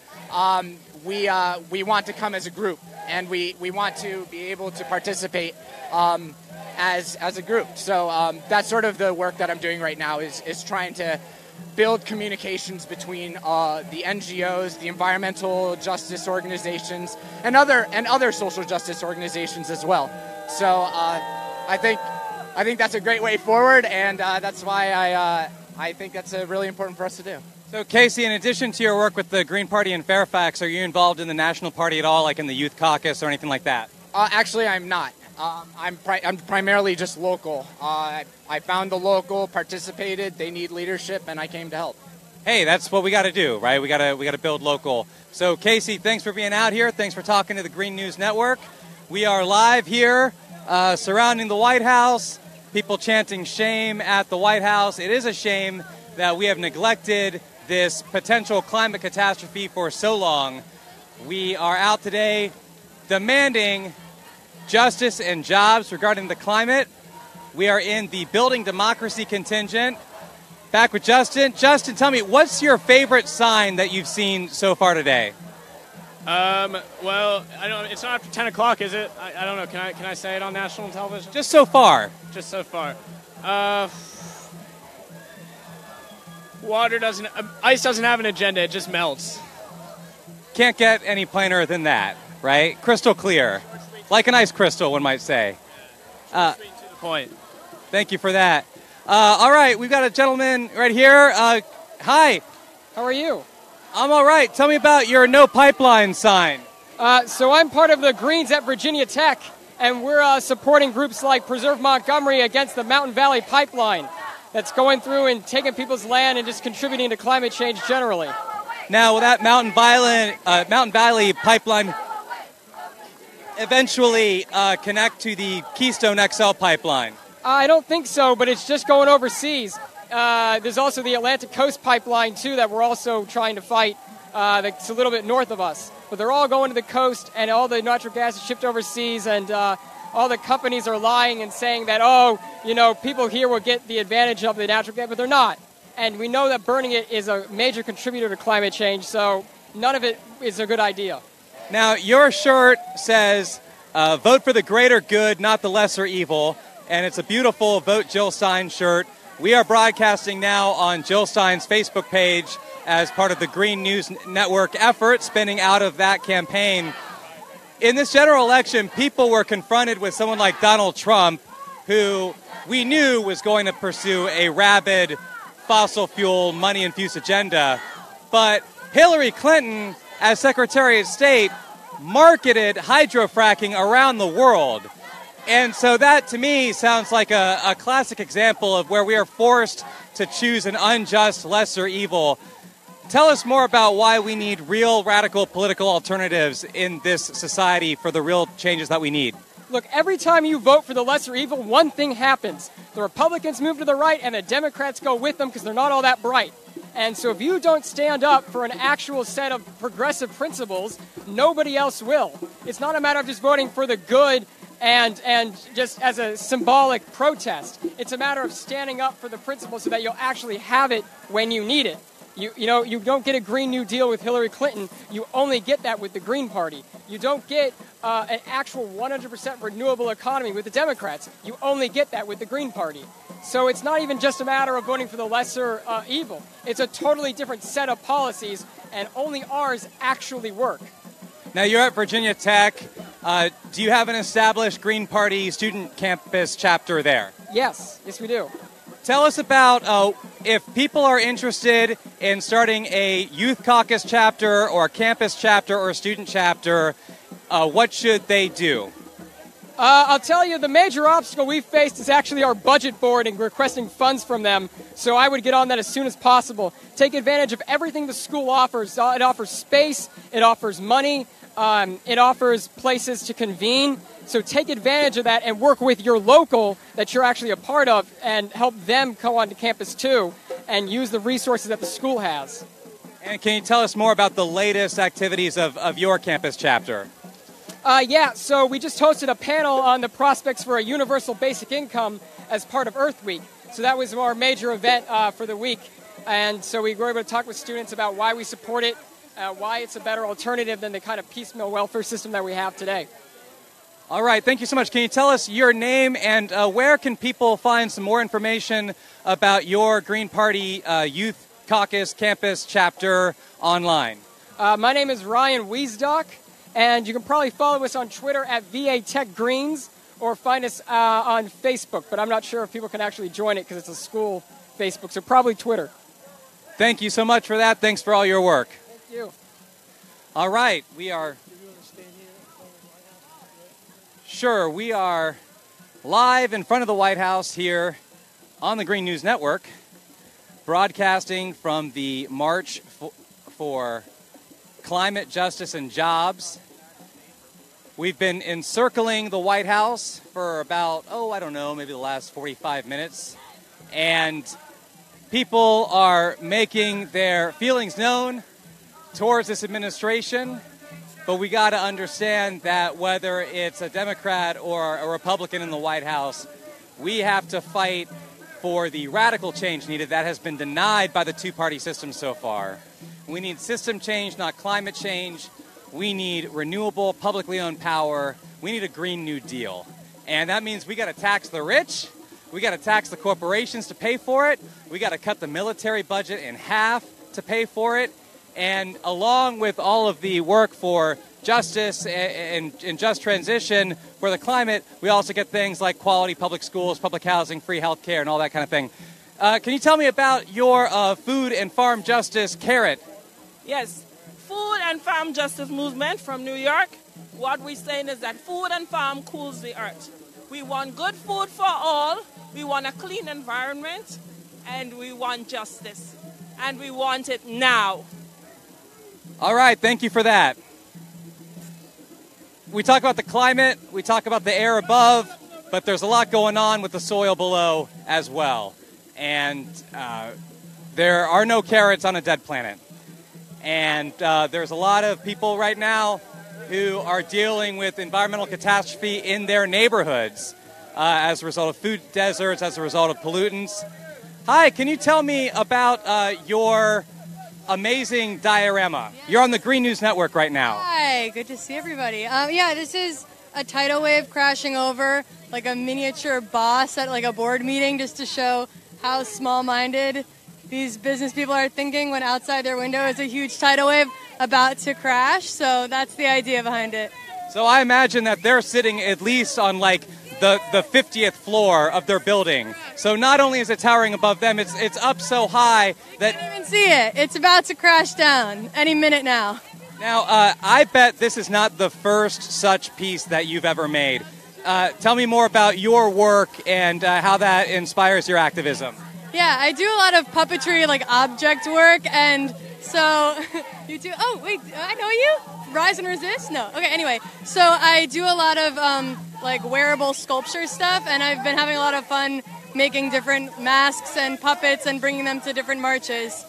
we want to come as a group, and we want to be able to participate as a group. So that's sort of the work that I'm doing right now, is trying to build communications between the NGOs, the environmental justice organizations, and other social justice organizations as well. So I think that's a great way forward, and that's why I think that's really important for us to do.
So, Casey, in addition to your work with the Green Party in Fairfax, are you involved in the National Party at all, like in the Youth Caucus or anything like that?
Actually, I'm not. I'm primarily just local. I found the local, participated. They need leadership, and I came to help.
Hey, that's what we got to do, right? We got to build local. So, Casey, thanks for being out here. Thanks for talking to the Green News Network. We are live here surrounding the White House. People chanting shame at the White House. It is a shame that we have neglected this potential climate catastrophe for so long. We are out today demanding justice and jobs regarding the climate. We are in the Building Democracy contingent. Back with Justin. Justin, tell me, what's your favorite sign that you've seen so far today?
Well, I don't. It's not after 10 o'clock, is it? I don't know. Can I say it on national television?
Just so far.
Just so far. Ice doesn't have an agenda. It just melts.
Can't get any plainer than that, right? Crystal clear. Like an ice crystal, one might say.
Straight to the point.
Thank you for that. All right, we've got a gentleman right here. Hi.
How are you?
I'm all right. Tell me about your no pipeline sign.
So I'm part of the Greens at Virginia Tech, and we're supporting groups like Preserve Montgomery against the Mountain Valley Pipeline that's going through and taking people's land and just contributing to climate change generally.
Now, will that Mountain Valley Pipeline eventually connect to the Keystone XL pipeline?
I don't think so, but it's just going overseas. There's also the Atlantic Coast Pipeline, too, that we're also trying to fight. That's a little bit north of us. But they're all going to the coast, and all the natural gas is shipped overseas, and all the companies are lying and saying that, people here will get the advantage of the natural gas, but they're not. And we know that burning it is a major contributor to climate change, so none of it is a good idea.
Now, your shirt says, vote for the greater good, not the lesser evil, and it's a beautiful Vote Jill Stein shirt. We are broadcasting now on Jill Stein's Facebook page as part of the Green News Network effort spinning out of that campaign. In this general election, people were confronted with someone like Donald Trump, who we knew was going to pursue a rabid fossil fuel, money-infused agenda. But Hillary Clinton, as Secretary of State, marketed hydrofracking around the world. And so that, to me, sounds like a classic example of where we are forced to choose an unjust lesser evil. Tell us more about why we need real radical political alternatives in this society for the real changes that we need.
Look, every time you vote for the lesser evil, one thing happens. The Republicans move to the right and the Democrats go with them because they're not all that bright. And so if you don't stand up for an actual set of progressive principles, nobody else will. It's not a matter of just voting for the good and just as a symbolic protest. It's a matter of standing up for the principles so that you'll actually have it when you need it. You don't get a Green New Deal with Hillary Clinton. You only get that with the Green Party. You don't get an actual 100% renewable economy with the Democrats. You only get that with the Green Party. So it's not even just a matter of voting for the lesser evil. It's a totally different set of policies, and only ours actually work.
Now, you're at Virginia Tech. Do you have an established Green Party student campus chapter there?
Yes, we do.
Tell us about if people are interested in starting a youth caucus chapter or a campus chapter or a student chapter, what should they do?
I'll tell you, the major obstacle we've faced is actually our budget board and requesting funds from them. So I would get on that as soon as possible. Take advantage of everything the school offers. It offers space, it offers money, it offers places to convene. So take advantage of that and work with your local that you're actually a part of and help them come onto campus too and use the resources that the school has.
And can you tell us more about the latest activities of your campus chapter?
So we just hosted a panel on the prospects for a universal basic income as part of Earth Week. So that was our major event for the week. And so we were able to talk with students about why we support it, why it's a better alternative than the kind of piecemeal welfare system that we have today.
All right, thank you so much. Can you tell us your name and where can people find some more information about your Green Party Youth Caucus Campus Chapter online?
My name is Ryan Wiesdock, and you can probably follow us on Twitter at VA Tech Greens or find us on Facebook, but I'm not sure if people can actually join it because it's a school Facebook, so probably Twitter.
Thank you so much for that. Thanks for all your work.
Thank you.
All right, we are... Sure, we are live in front of the White House here on the Green News Network, broadcasting from the March for Climate Justice and Jobs. We've been encircling the White House for about, maybe the last 45 minutes. And people are making their feelings known towards this administration. But we got to understand that whether it's a Democrat or a Republican in the White House, we have to fight for the radical change needed that has been denied by the two-party system so far. We need system change, not climate change. We need renewable, publicly owned power. We need a Green New Deal. And that means we got to tax the rich. We got to tax the corporations to pay for it. We got to cut the military budget in half to pay for it. And along with all of the work for justice and just transition for the climate, we also get things like quality public schools, public housing, free health care, and all that kind of thing. Can you tell me about your food and farm justice carrot?
Yes, food and farm justice movement from New York. What we're saying is that food and farm cools the earth. We want good food for all, we want a clean environment, and we want justice. And we want it now.
All right, thank you for that. We talk about the climate, we talk about the air above, but there's a lot going on with the soil below as well. And there are no carrots on a dead planet. And there's a lot of people right now who are dealing with environmental catastrophe in their neighborhoods as a result of food deserts, as a result of pollutants. Hi, can you tell me about your amazing diorama? You're on the Green News Network right now.
Hi, good to see everybody. This is a tidal wave crashing over, like a miniature boss at like a board meeting, just to show how small-minded these business people are thinking when outside their window is a huge tidal wave about to crash. So that's the idea behind it.
So I imagine that they're sitting at least on like the 50th floor of their building. So not only is it towering above them, it's up so high that...
You can't even see it. It's about to crash down any minute now.
Now, I bet this is not the first such piece that you've ever made. Tell me more about your work and how that inspires your activism.
Yeah, I do a lot of puppetry, like object work, and so you do... Oh, wait, I know you? Rise and Resist? No. Okay, anyway. So I do a lot of like wearable sculpture stuff, and I've been having a lot of fun making different masks and puppets and bringing them to different marches.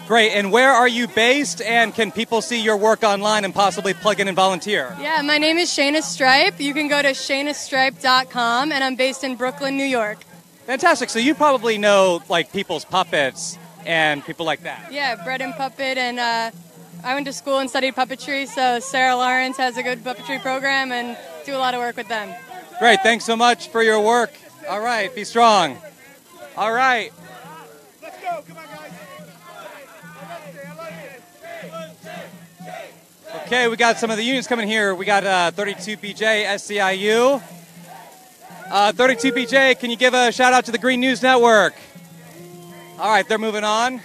Great. And where are you based, and can people see your work online and possibly plug in and volunteer?
Yeah, my name is Shayna Stripe. You can go to shaynastripe.com, and I'm based in Brooklyn, New York.
Fantastic. So you probably know like people's puppets and people like that.
Yeah, Bread and Puppet, and I went to school and studied puppetry, so Sarah Lawrence has a good puppetry program and do a lot of work with them.
Great. Thanks so much for your work. All right. Be strong. All right.
Let's go. Come on, guys.
Okay, we got some of the unions coming here. We got 32BJ, SCIU. 32BJ, can you give a shout out to the Green News Network? All right, they're moving on.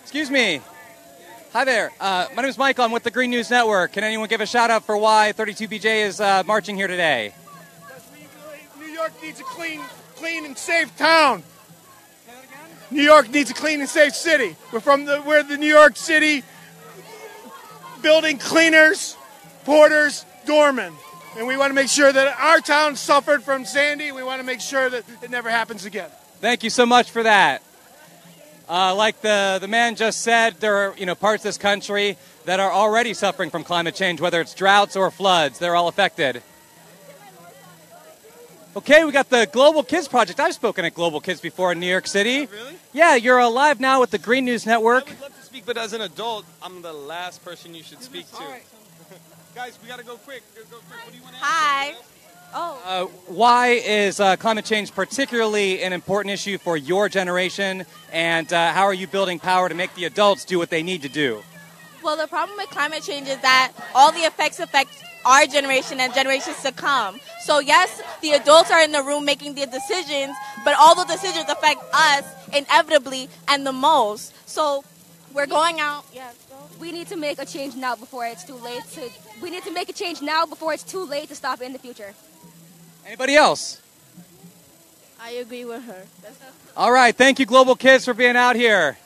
Excuse me. Hi there. My name is Michael. I'm with the Green News Network. Can anyone give a shout out for why 32BJ is marching here today?
New York needs a clean and safe town. New York needs a clean and safe city. We're the New York City building cleaners, porters, doormen. And we want to make sure that our town suffered from Sandy. We want to make sure that it never happens again.
Thank you so much for that. Like the man just said, there are parts of this country that are already suffering from climate change, whether it's droughts or floods. They're all affected. Okay, we got the Global Kids Project. I've spoken at Global Kids before in New York City.
Oh, really?
Yeah, you're live now with the Green News Network.
I would love to speak, but as an adult, I'm the last person you should speak to. Guys, we got to go quick. What do you want to
Hi. Oh.
Why is climate change particularly an important issue for your generation, and how are you building power to make the adults do what they need to do?
Well, the problem with climate change is that all the effects affect our generation and generations to come. So yes, the adults are in the room making the decisions, but all the decisions affect us inevitably and the most. So we're going out. Yeah.
We need to make a change now before it's too late. We need to make a change now before it's too late to stop it in the future.
Anybody else?
I agree with her.
All right, thank you, Global Kids, for being out here.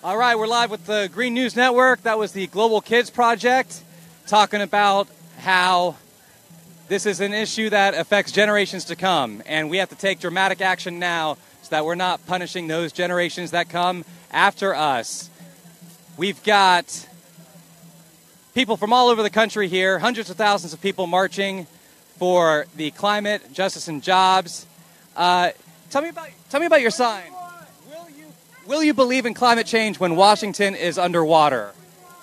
All right, we're live with the Green News Network. That was the Global Kids Project, talking about how this is an issue that affects generations to come, and we have to take dramatic action now so that we're not punishing those generations that come after us. We've got people from all over the country here, hundreds of thousands of people marching for the climate, justice, and jobs. Tell me about your sign. Will you believe in climate change when Washington is underwater?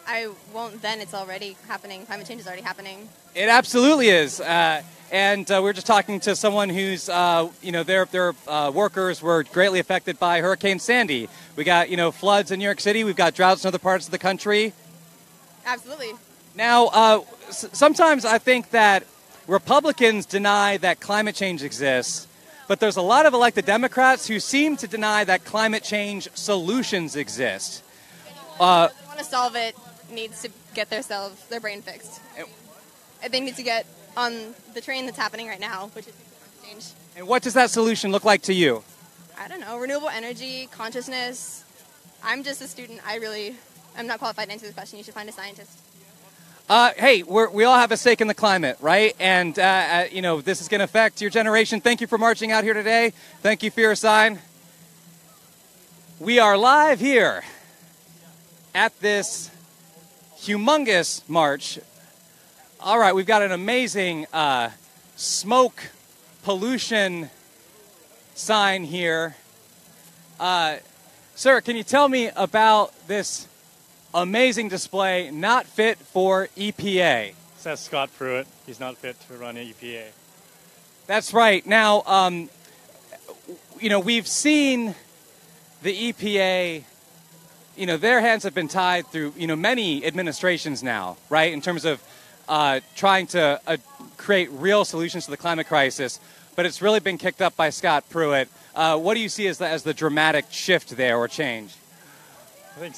I won't then. It's already happening. Climate change is already happening.
It absolutely is. And we're just talking to someone who's, their workers were greatly affected by Hurricane Sandy. We got, floods in New York City. We've got droughts in other parts of the country.
Absolutely.
Now, sometimes I think that Republicans deny that climate change exists, but there's a lot of elected Democrats who seem to deny that climate change solutions exist.
Anyone who want to solve it needs to get their brain fixed. They need to get on the train that's happening right now, which is climate change.
And what does that solution look like to you?
I don't know, renewable energy, consciousness. I'm just a student. I'm not qualified to answer this question. You should find a scientist.
Hey, we all have a stake in the climate, right? And, this is going to affect your generation. Thank you for marching out here today. Thank you for your sign. We are live here at this humongous march. All right, we've got an amazing smoke pollution sign here. Sir, can you tell me about this amazing display, not fit for EPA?
Says Scott Pruitt. He's not fit to run EPA.
That's right. Now, we've seen the EPA, their hands have been tied through, many administrations now, right, in terms of trying to create real solutions to the climate crisis. But it's really been kicked up by Scott Pruitt. What do you see as the dramatic shift there or change?
I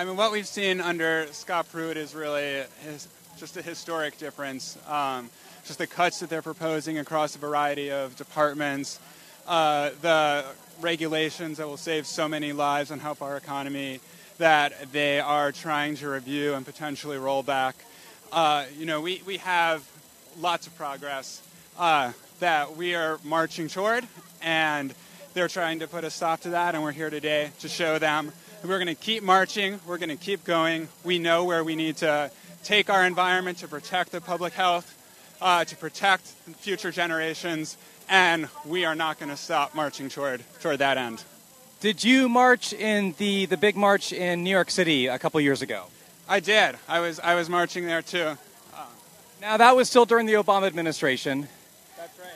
think what we've seen under Scott Pruitt is really just a historic difference. Just the cuts that they're proposing across a variety of departments, the regulations that will save so many lives and help our economy that they are trying to review and potentially roll back. We have lots of progress that we are marching toward, and they're trying to put a stop to that, and we're here today to show them. We're going to keep marching. We're going to keep going. We know where we need to take our environment to protect the public health, to protect future generations, and we are not going to stop marching toward that end.
Did you march in the big march in New York City a couple years ago?
I did. I was marching there too.
Now that was still during the Obama administration.
That's right.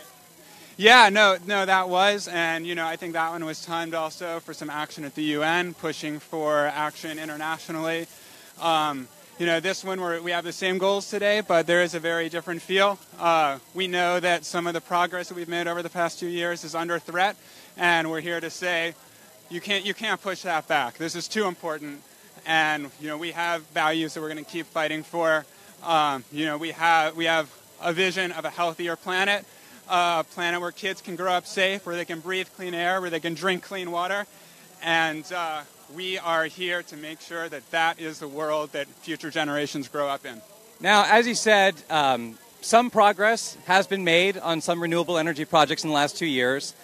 Yeah, no, that was, and I think that one was timed also for some action at the UN, pushing for action internationally. This one we have the same goals today, but there is a very different feel. We know that some of the progress that we've made over the past 2 years is under threat, and we're here to say you can't push that back. This is too important, and we have values that we're going to keep fighting for. We have a vision of a healthier planet. A planet where kids can grow up safe, where they can breathe clean air, where they can drink clean water. And we are here to make sure that that is the world that future generations grow up in.
Now, as you said, some progress has been made on some renewable energy projects in the last 2 years.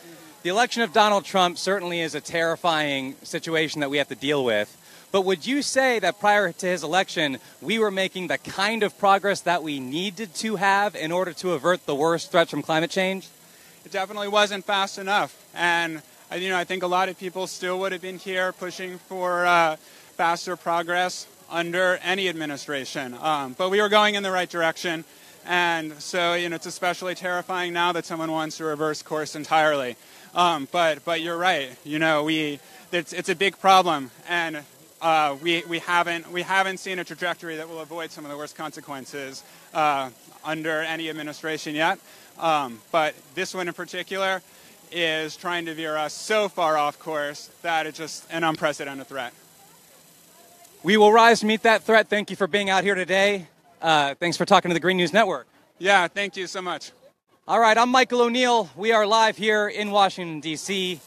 The election of Donald Trump certainly is a terrifying situation that we have to deal with. But would you say that prior to his election, we were making the kind of progress that we needed to have in order to avert the worst threats from climate change?
It definitely wasn't fast enough. And I think a lot of people still would have been here pushing for faster progress under any administration. But we were going in the right direction. And so, it's especially terrifying now that someone wants to reverse course entirely. But you're right. It's a big problem. And we haven't seen a trajectory that will avoid some of the worst consequences under any administration yet. But this one in particular is trying to veer us so far off course that it's just an unprecedented threat.
We will rise to meet that threat. Thank you for being out here today. Thanks for talking to the Green News Network.
Yeah, thank you so much.
All right, I'm Michael O'Neill. We are live here in Washington, D.C.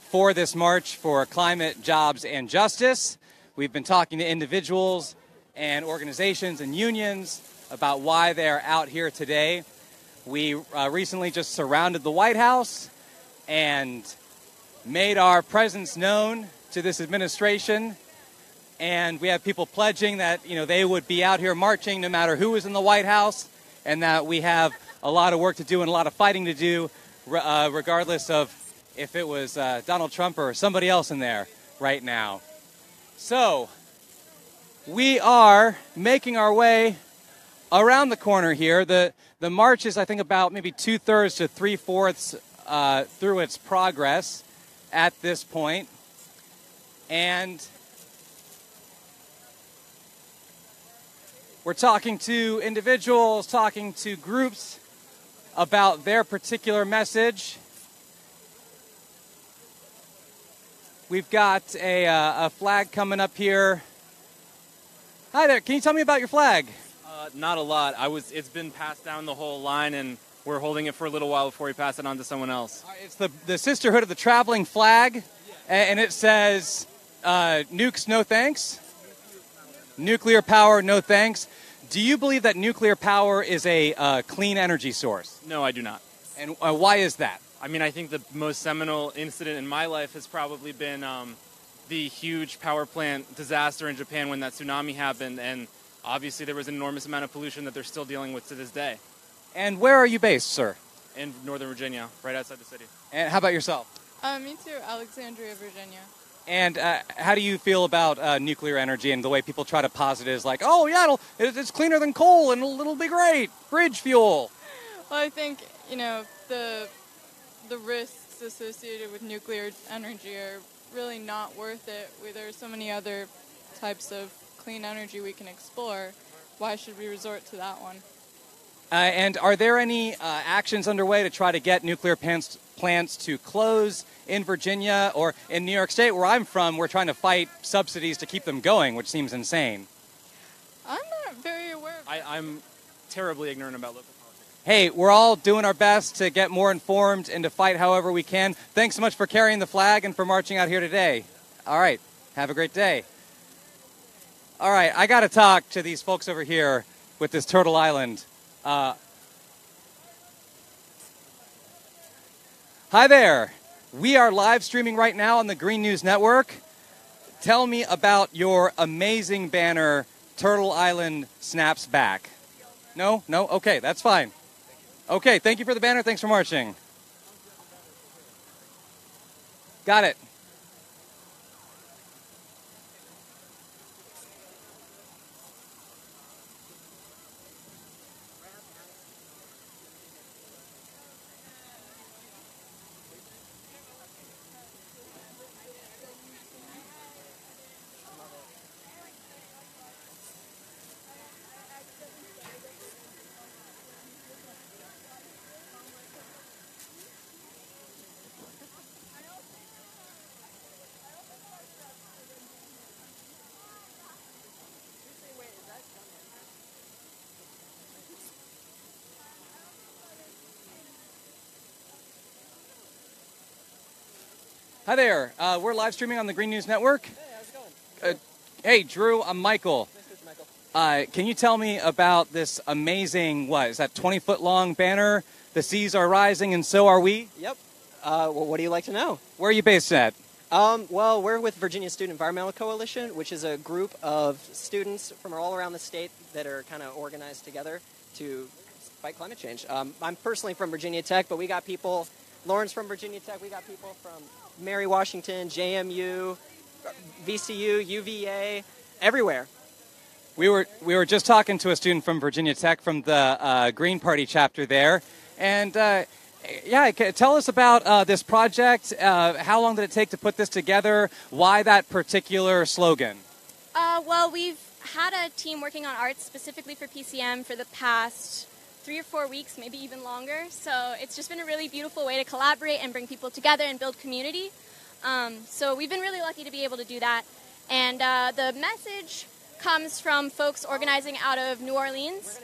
for this march for climate, jobs, and justice. We've been talking to individuals and organizations and unions about why they're out here today. We recently just surrounded the White House and made our presence known to this administration. And we have people pledging that, they would be out here marching no matter who is in the White House, and that we have a lot of work to do and a lot of fighting to do, regardless of if it was Donald Trump or somebody else in there right now. So, we are making our way around the corner here. The march is, I think, about maybe 2/3 to 3/4 through its progress at this point. And we're talking to individuals, talking to groups about their particular message. We've got a flag coming up here. Hi there. Can you tell me about your flag?
Not a lot. It's been passed down the whole line, and we're holding it for a little while before we pass it on to someone else.
It's the Sisterhood of the Traveling Flag, and it says, nukes, no thanks. Nuclear power, no thanks. Do you believe that nuclear power is a clean energy source?
No, I do not.
And why is that?
I think the most seminal incident in my life has probably been the huge power plant disaster in Japan when that tsunami happened, and obviously there was an enormous amount of pollution that they're still dealing with to this day.
And where are you based, sir?
In Northern Virginia, right outside the city.
And how about yourself?
Me too, Alexandria, Virginia.
And how do you feel about nuclear energy and the way people try to posit it as like, oh yeah, it's cleaner than coal and it'll be great, bridge fuel?
Well, I think, the risks associated with nuclear energy are really not worth it. There are so many other types of clean energy we can explore. Why should we resort to that one?
And are there any actions underway to try to get nuclear plants to close in Virginia or in New York State, where I'm from? We're trying to fight subsidies to keep them going, which seems insane.
I'm not very aware of that.
I'm terribly ignorant about local politics.
Hey, we're all doing our best to get more informed and to fight however we can. Thanks so much for carrying the flag and for marching out here today. All right, have a great day. All right, I got to talk to these folks over here with this Turtle Island. Hi there. We are live streaming right now on the Green News Network. Tell me about your amazing banner, Turtle Island Snaps Back. No? Okay, that's fine. Okay, thank you for the banner. Thanks for marching. Got it. Hi there. We're live streaming on the Green News Network. Hey, how's it going? Hey, Drew, I'm Michael. Can you tell me about this amazing, what, is that 20-foot long banner? The seas are rising and so are we?
Yep. Well, what do you like to know?
Where are you based at?
Well, we're with Virginia Student Environmental Coalition, which is a group of students from all around the state that are kind of organized together to fight climate change. I'm personally from Virginia Tech, but we got people, Lauren's from Virginia Tech, we got people from Mary Washington, JMU, VCU, UVA, everywhere.
We were just talking to a student from Virginia Tech from the Green Party chapter there, and yeah, tell us about this project. How long did it take to put this together? Why that particular slogan?
Well, we've had a team working on art specifically for PCM for the past 3 or 4 weeks, maybe even longer. So it's just been a really beautiful way to collaborate and bring people together and build community. So we've been really lucky to be able to do that. And the message comes from folks organizing out of New Orleans.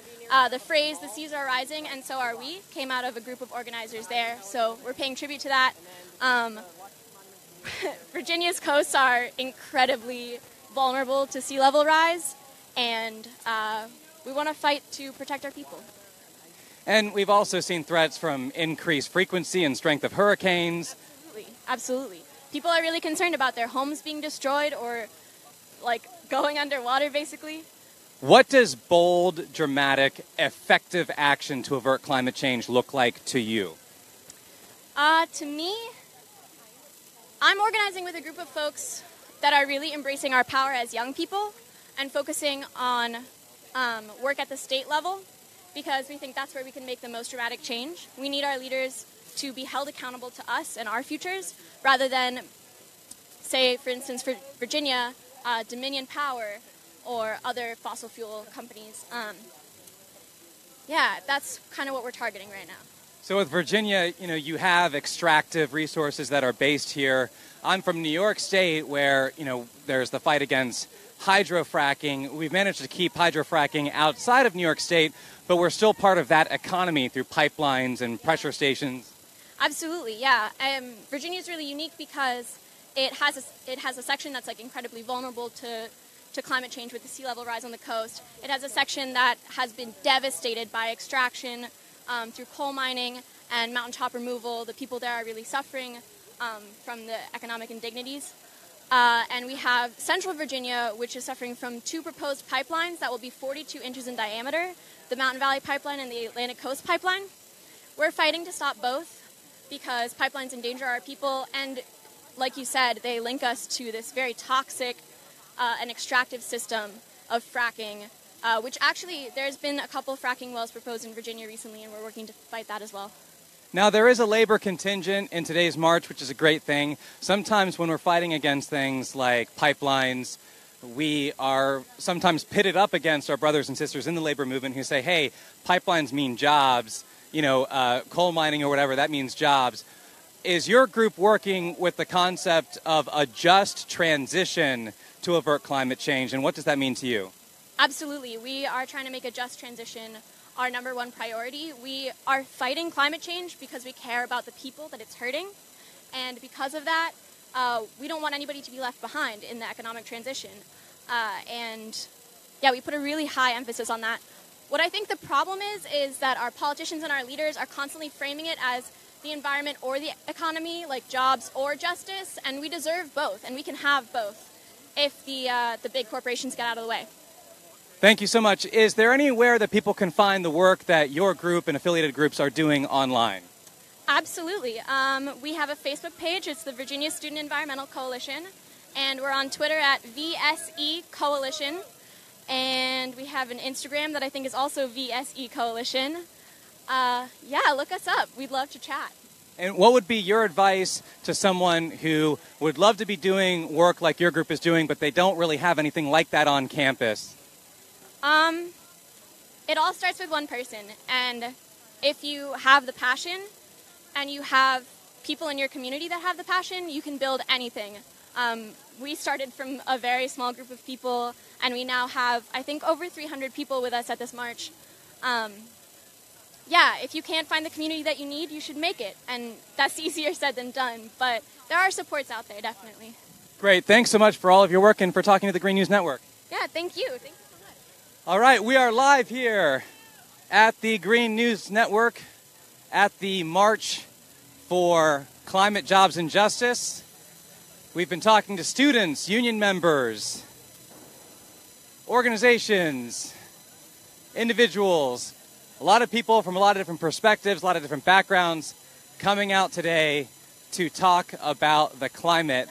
The phrase, "the seas are rising and so are we," came out of a group of organizers there. So we're paying tribute to that. Virginia's coasts are incredibly vulnerable to sea level rise, and we want to fight to protect our people.
And we've also seen threats from increased frequency and strength of hurricanes.
Absolutely. People are really concerned about their homes being destroyed or, like, going underwater, basically.
What does bold, dramatic, effective action to avert climate change look like to you?
To me, I'm organizing with a group of folks that are really embracing our power as young people and focusing on work at the state level, because we think that's where we can make the most dramatic change. We need our leaders to be held accountable to us and our futures, rather than, say, for instance, for Virginia, Dominion Power or other fossil fuel companies. Yeah, that's kind of what we're targeting right now.
So with Virginia, you know, you have extractive resources that are based here. I'm from New York State, where, you know, there's the fight against hydrofracking. We've managed to keep hydrofracking outside of New York State, but we're still part of that economy through pipelines and pressure stations.
Absolutely, yeah. Virginia is really unique because it has a section that's like incredibly vulnerable to climate change with the sea level rise on the coast. It has a section that has been devastated by extraction through coal mining and mountaintop removal. The people there are really suffering from the economic indignities. And we have Central Virginia, which is suffering from 2 proposed pipelines that will be 42 inches in diameter, the Mountain Valley Pipeline and the Atlantic Coast Pipeline. We're fighting to stop both because pipelines endanger our people, and like you said, they link us to this very toxic and extractive system of fracking, which actually there's been a couple fracking wells proposed in Virginia recently, and we're working to fight that as well.
Now, there is a labor contingent in today's march, which is a great thing. Sometimes when we're fighting against things like pipelines, we are sometimes pitted up against our brothers and sisters in the labor movement who say, hey, pipelines mean jobs, you know, coal mining or whatever, that means jobs. Is your group working with the concept of a just transition to avert climate change, and what does that mean to you?
Absolutely. We are trying to make a just transition our #1 priority. We are fighting climate change because we care about the people that it's hurting, and because of that, we don't want anybody to be left behind in the economic transition. And yeah, we put a really high emphasis on that. What I think the problem is that our politicians and our leaders are constantly framing it as the environment or the economy, like jobs or justice, and we deserve both, and we can have both if the big corporations get out of the way.
Thank you so much. Is there anywhere that people can find the work that your group and affiliated groups are doing online?
Absolutely. We have a Facebook page. It's the Virginia Student Environmental Coalition, and we're on Twitter at VSE Coalition, and we have an Instagram that I think is also VSE Coalition. Yeah, look us up. We'd love to chat.
And what would be your advice to someone who would love to be doing work like your group is doing, but they don't really have anything like that on campus?
It all starts with one person, and if you have the passion and you have people in your community that have the passion, you can build anything. We started from a very small group of people, and we now have, I think, over 300 people with us at this march. yeah, if you can't find the community that you need, you should make it. And that's easier said than done, but there are supports out there, definitely.
Great. Thanks so much for all of your work and for talking to the Green News Network.
Yeah, thank you. Thank you so much.
All right, we are live here at the Green News Network at the March for Climate, Jobs, and Justice. We've been talking to students, union members, organizations, individuals, a lot of people from a lot of different perspectives, a lot of different backgrounds coming out today to talk about the climate.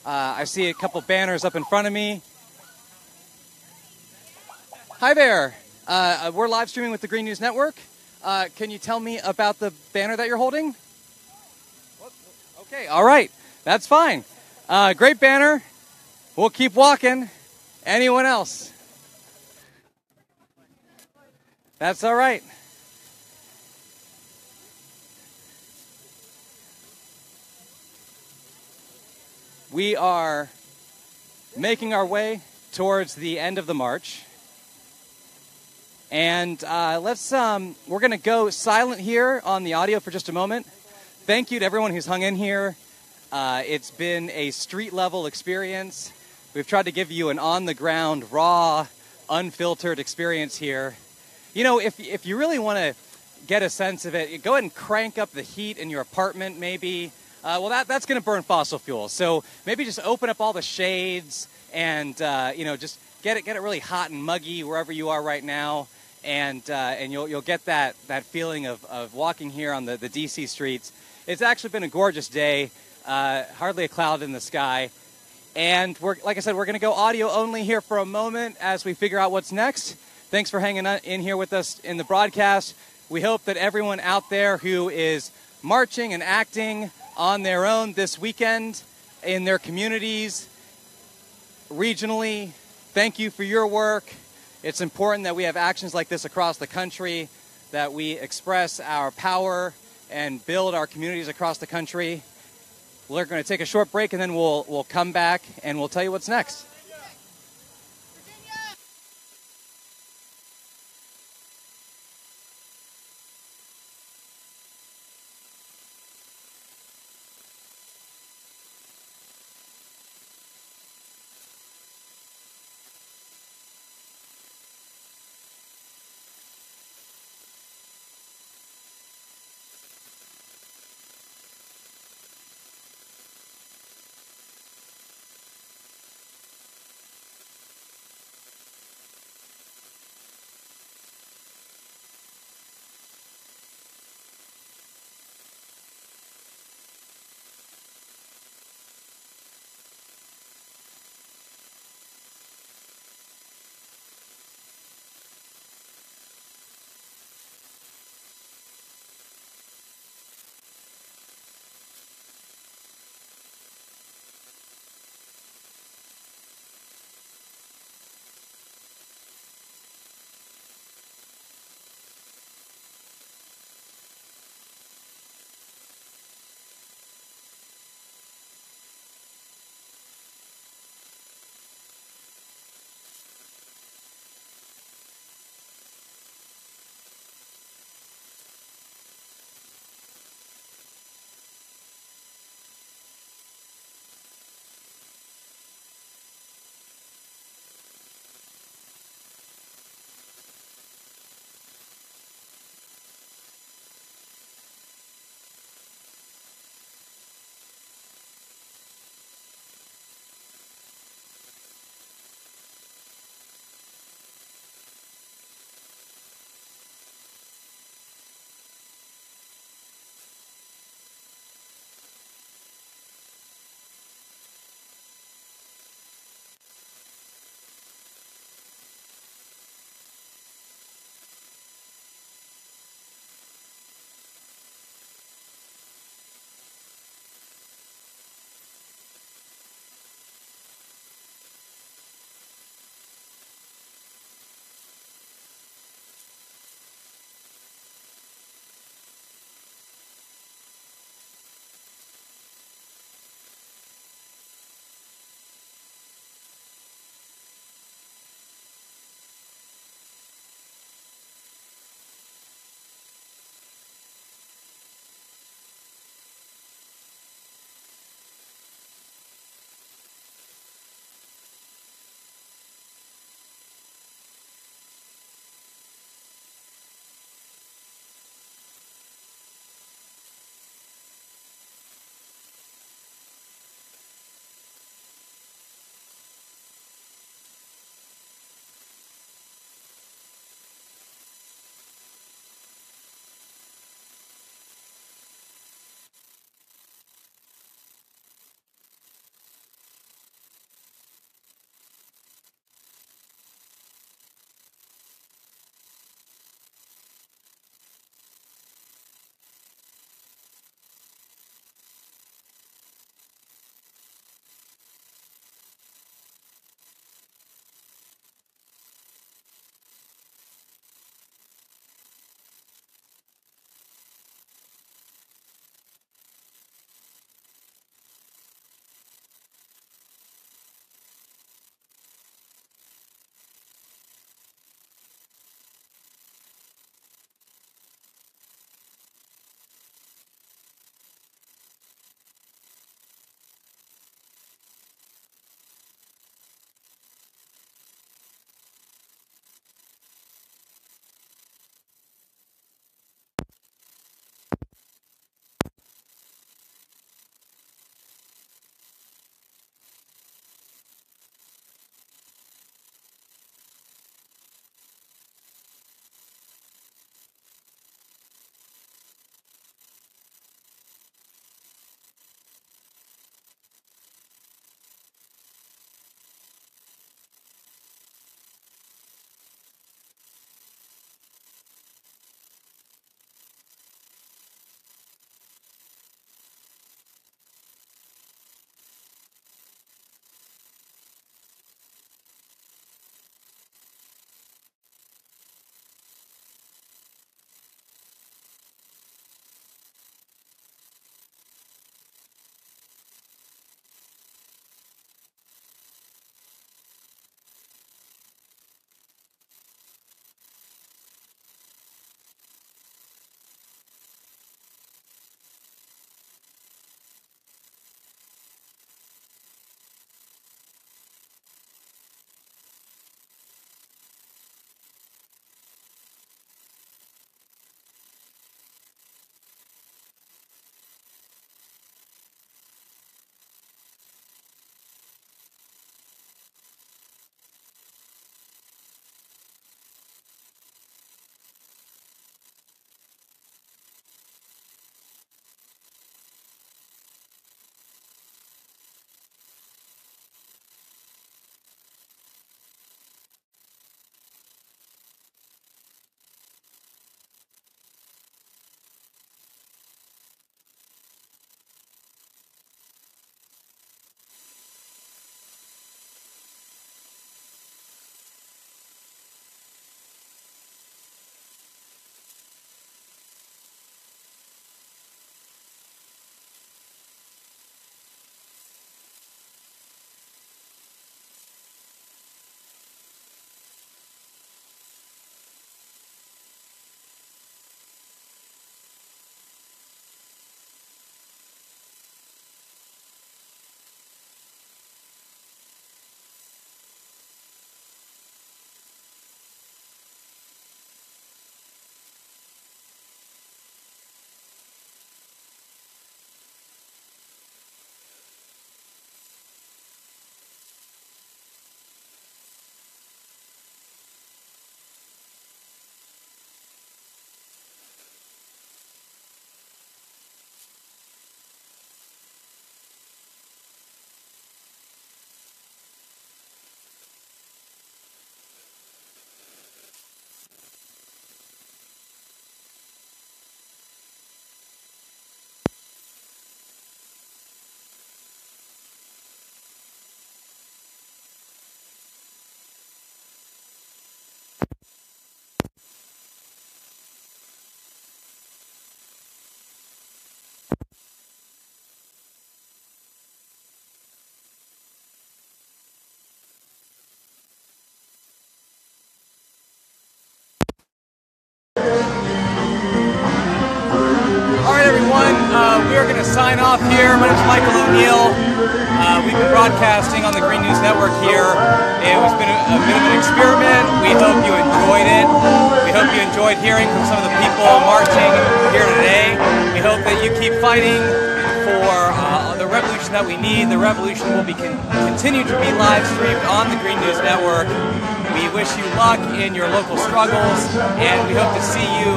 I see a couple banners up in front of me. Hi there. We're live streaming with the Green News Network. Can you tell me about the banner that you're holding? Okay, all right. That's fine. Great banner. We'll keep walking. Anyone else? That's all right. We are making our way towards the end of the march. And we're going to go silent here on the audio for just a moment. Thank you to everyone who's hung in here. It's been a street-level experience. We've tried to give you an on-the-ground, raw, unfiltered experience here. You know, if you really want to get a sense of it, go ahead and crank up the heat in your apartment, maybe. Well, that's going to burn fossil fuels. So maybe just open up all the shades and, just get it really hot and muggy wherever you are right now. And you'll get that feeling of walking here on the D.C. streets. It's actually been a gorgeous day, hardly a cloud in the sky. And like I said, we're going to go audio only here for a moment as we figure out what's next. Thanks for hanging in here with us in the broadcast. We hope that everyone out there who is marching and acting on their own this weekend in their communities, regionally, thank you for your work. It's important that we have actions like this across the country, that we express our power and build our communities across the country. We're going to take a short break and then we'll come back and we'll tell you what's next. here. My name is Michael O'Neill. We've been broadcasting on the Green News Network here. It's been a bit of an experiment. We hope you enjoyed it. We hope you enjoyed hearing from some of the people marching here today. We hope that you keep fighting for the revolution that we need. The revolution will continue to be live streamed on the Green News Network. We wish you luck in your local struggles, and we hope to see you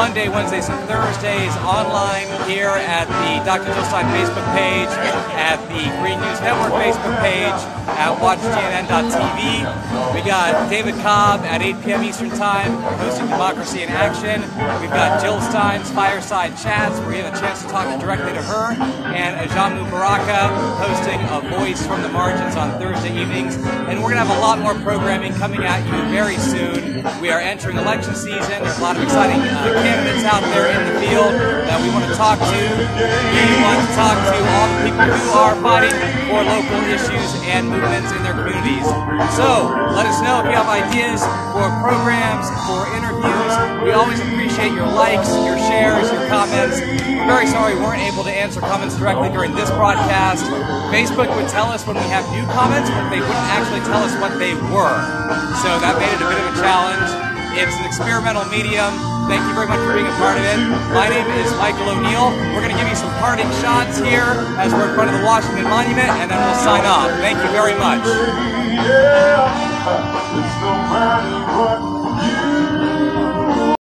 Monday, Wednesdays, and Thursdays online here at the Dr. Jill Stein Facebook page, at the Green News Network Facebook page, at WatchGNN.tv. We got David Cobb at 8 p.m. Eastern Time hosting Democracy in Action. We've got Jill Stein's Fireside Chats, where we have a chance to talk directly to her, and Ajamu Baraka hosting A Voice from the Margins on Thursday evenings. And we're going to have a lot more programming coming at you very soon. We are entering election season. There's a lot of exciting candidates out there in the field that we want to talk to. We want to talk to all the people who are fighting for local issues and movements in their communities. So let us know if you have ideas for programs, for interviews. We always appreciate your likes, your shares, your comments. We're very sorry we weren't able to answer comments directly during this broadcast. Facebook would tell us when we have new comments, but they wouldn't actually tell us what they were. So that made it a bit of a challenge. It's an experimental medium. Thank you very much for being a part of it. My name is Michael O'Neill. We're going to give you some parting shots here as we're in front of the Washington Monument, and then we'll sign off. Thank you very much.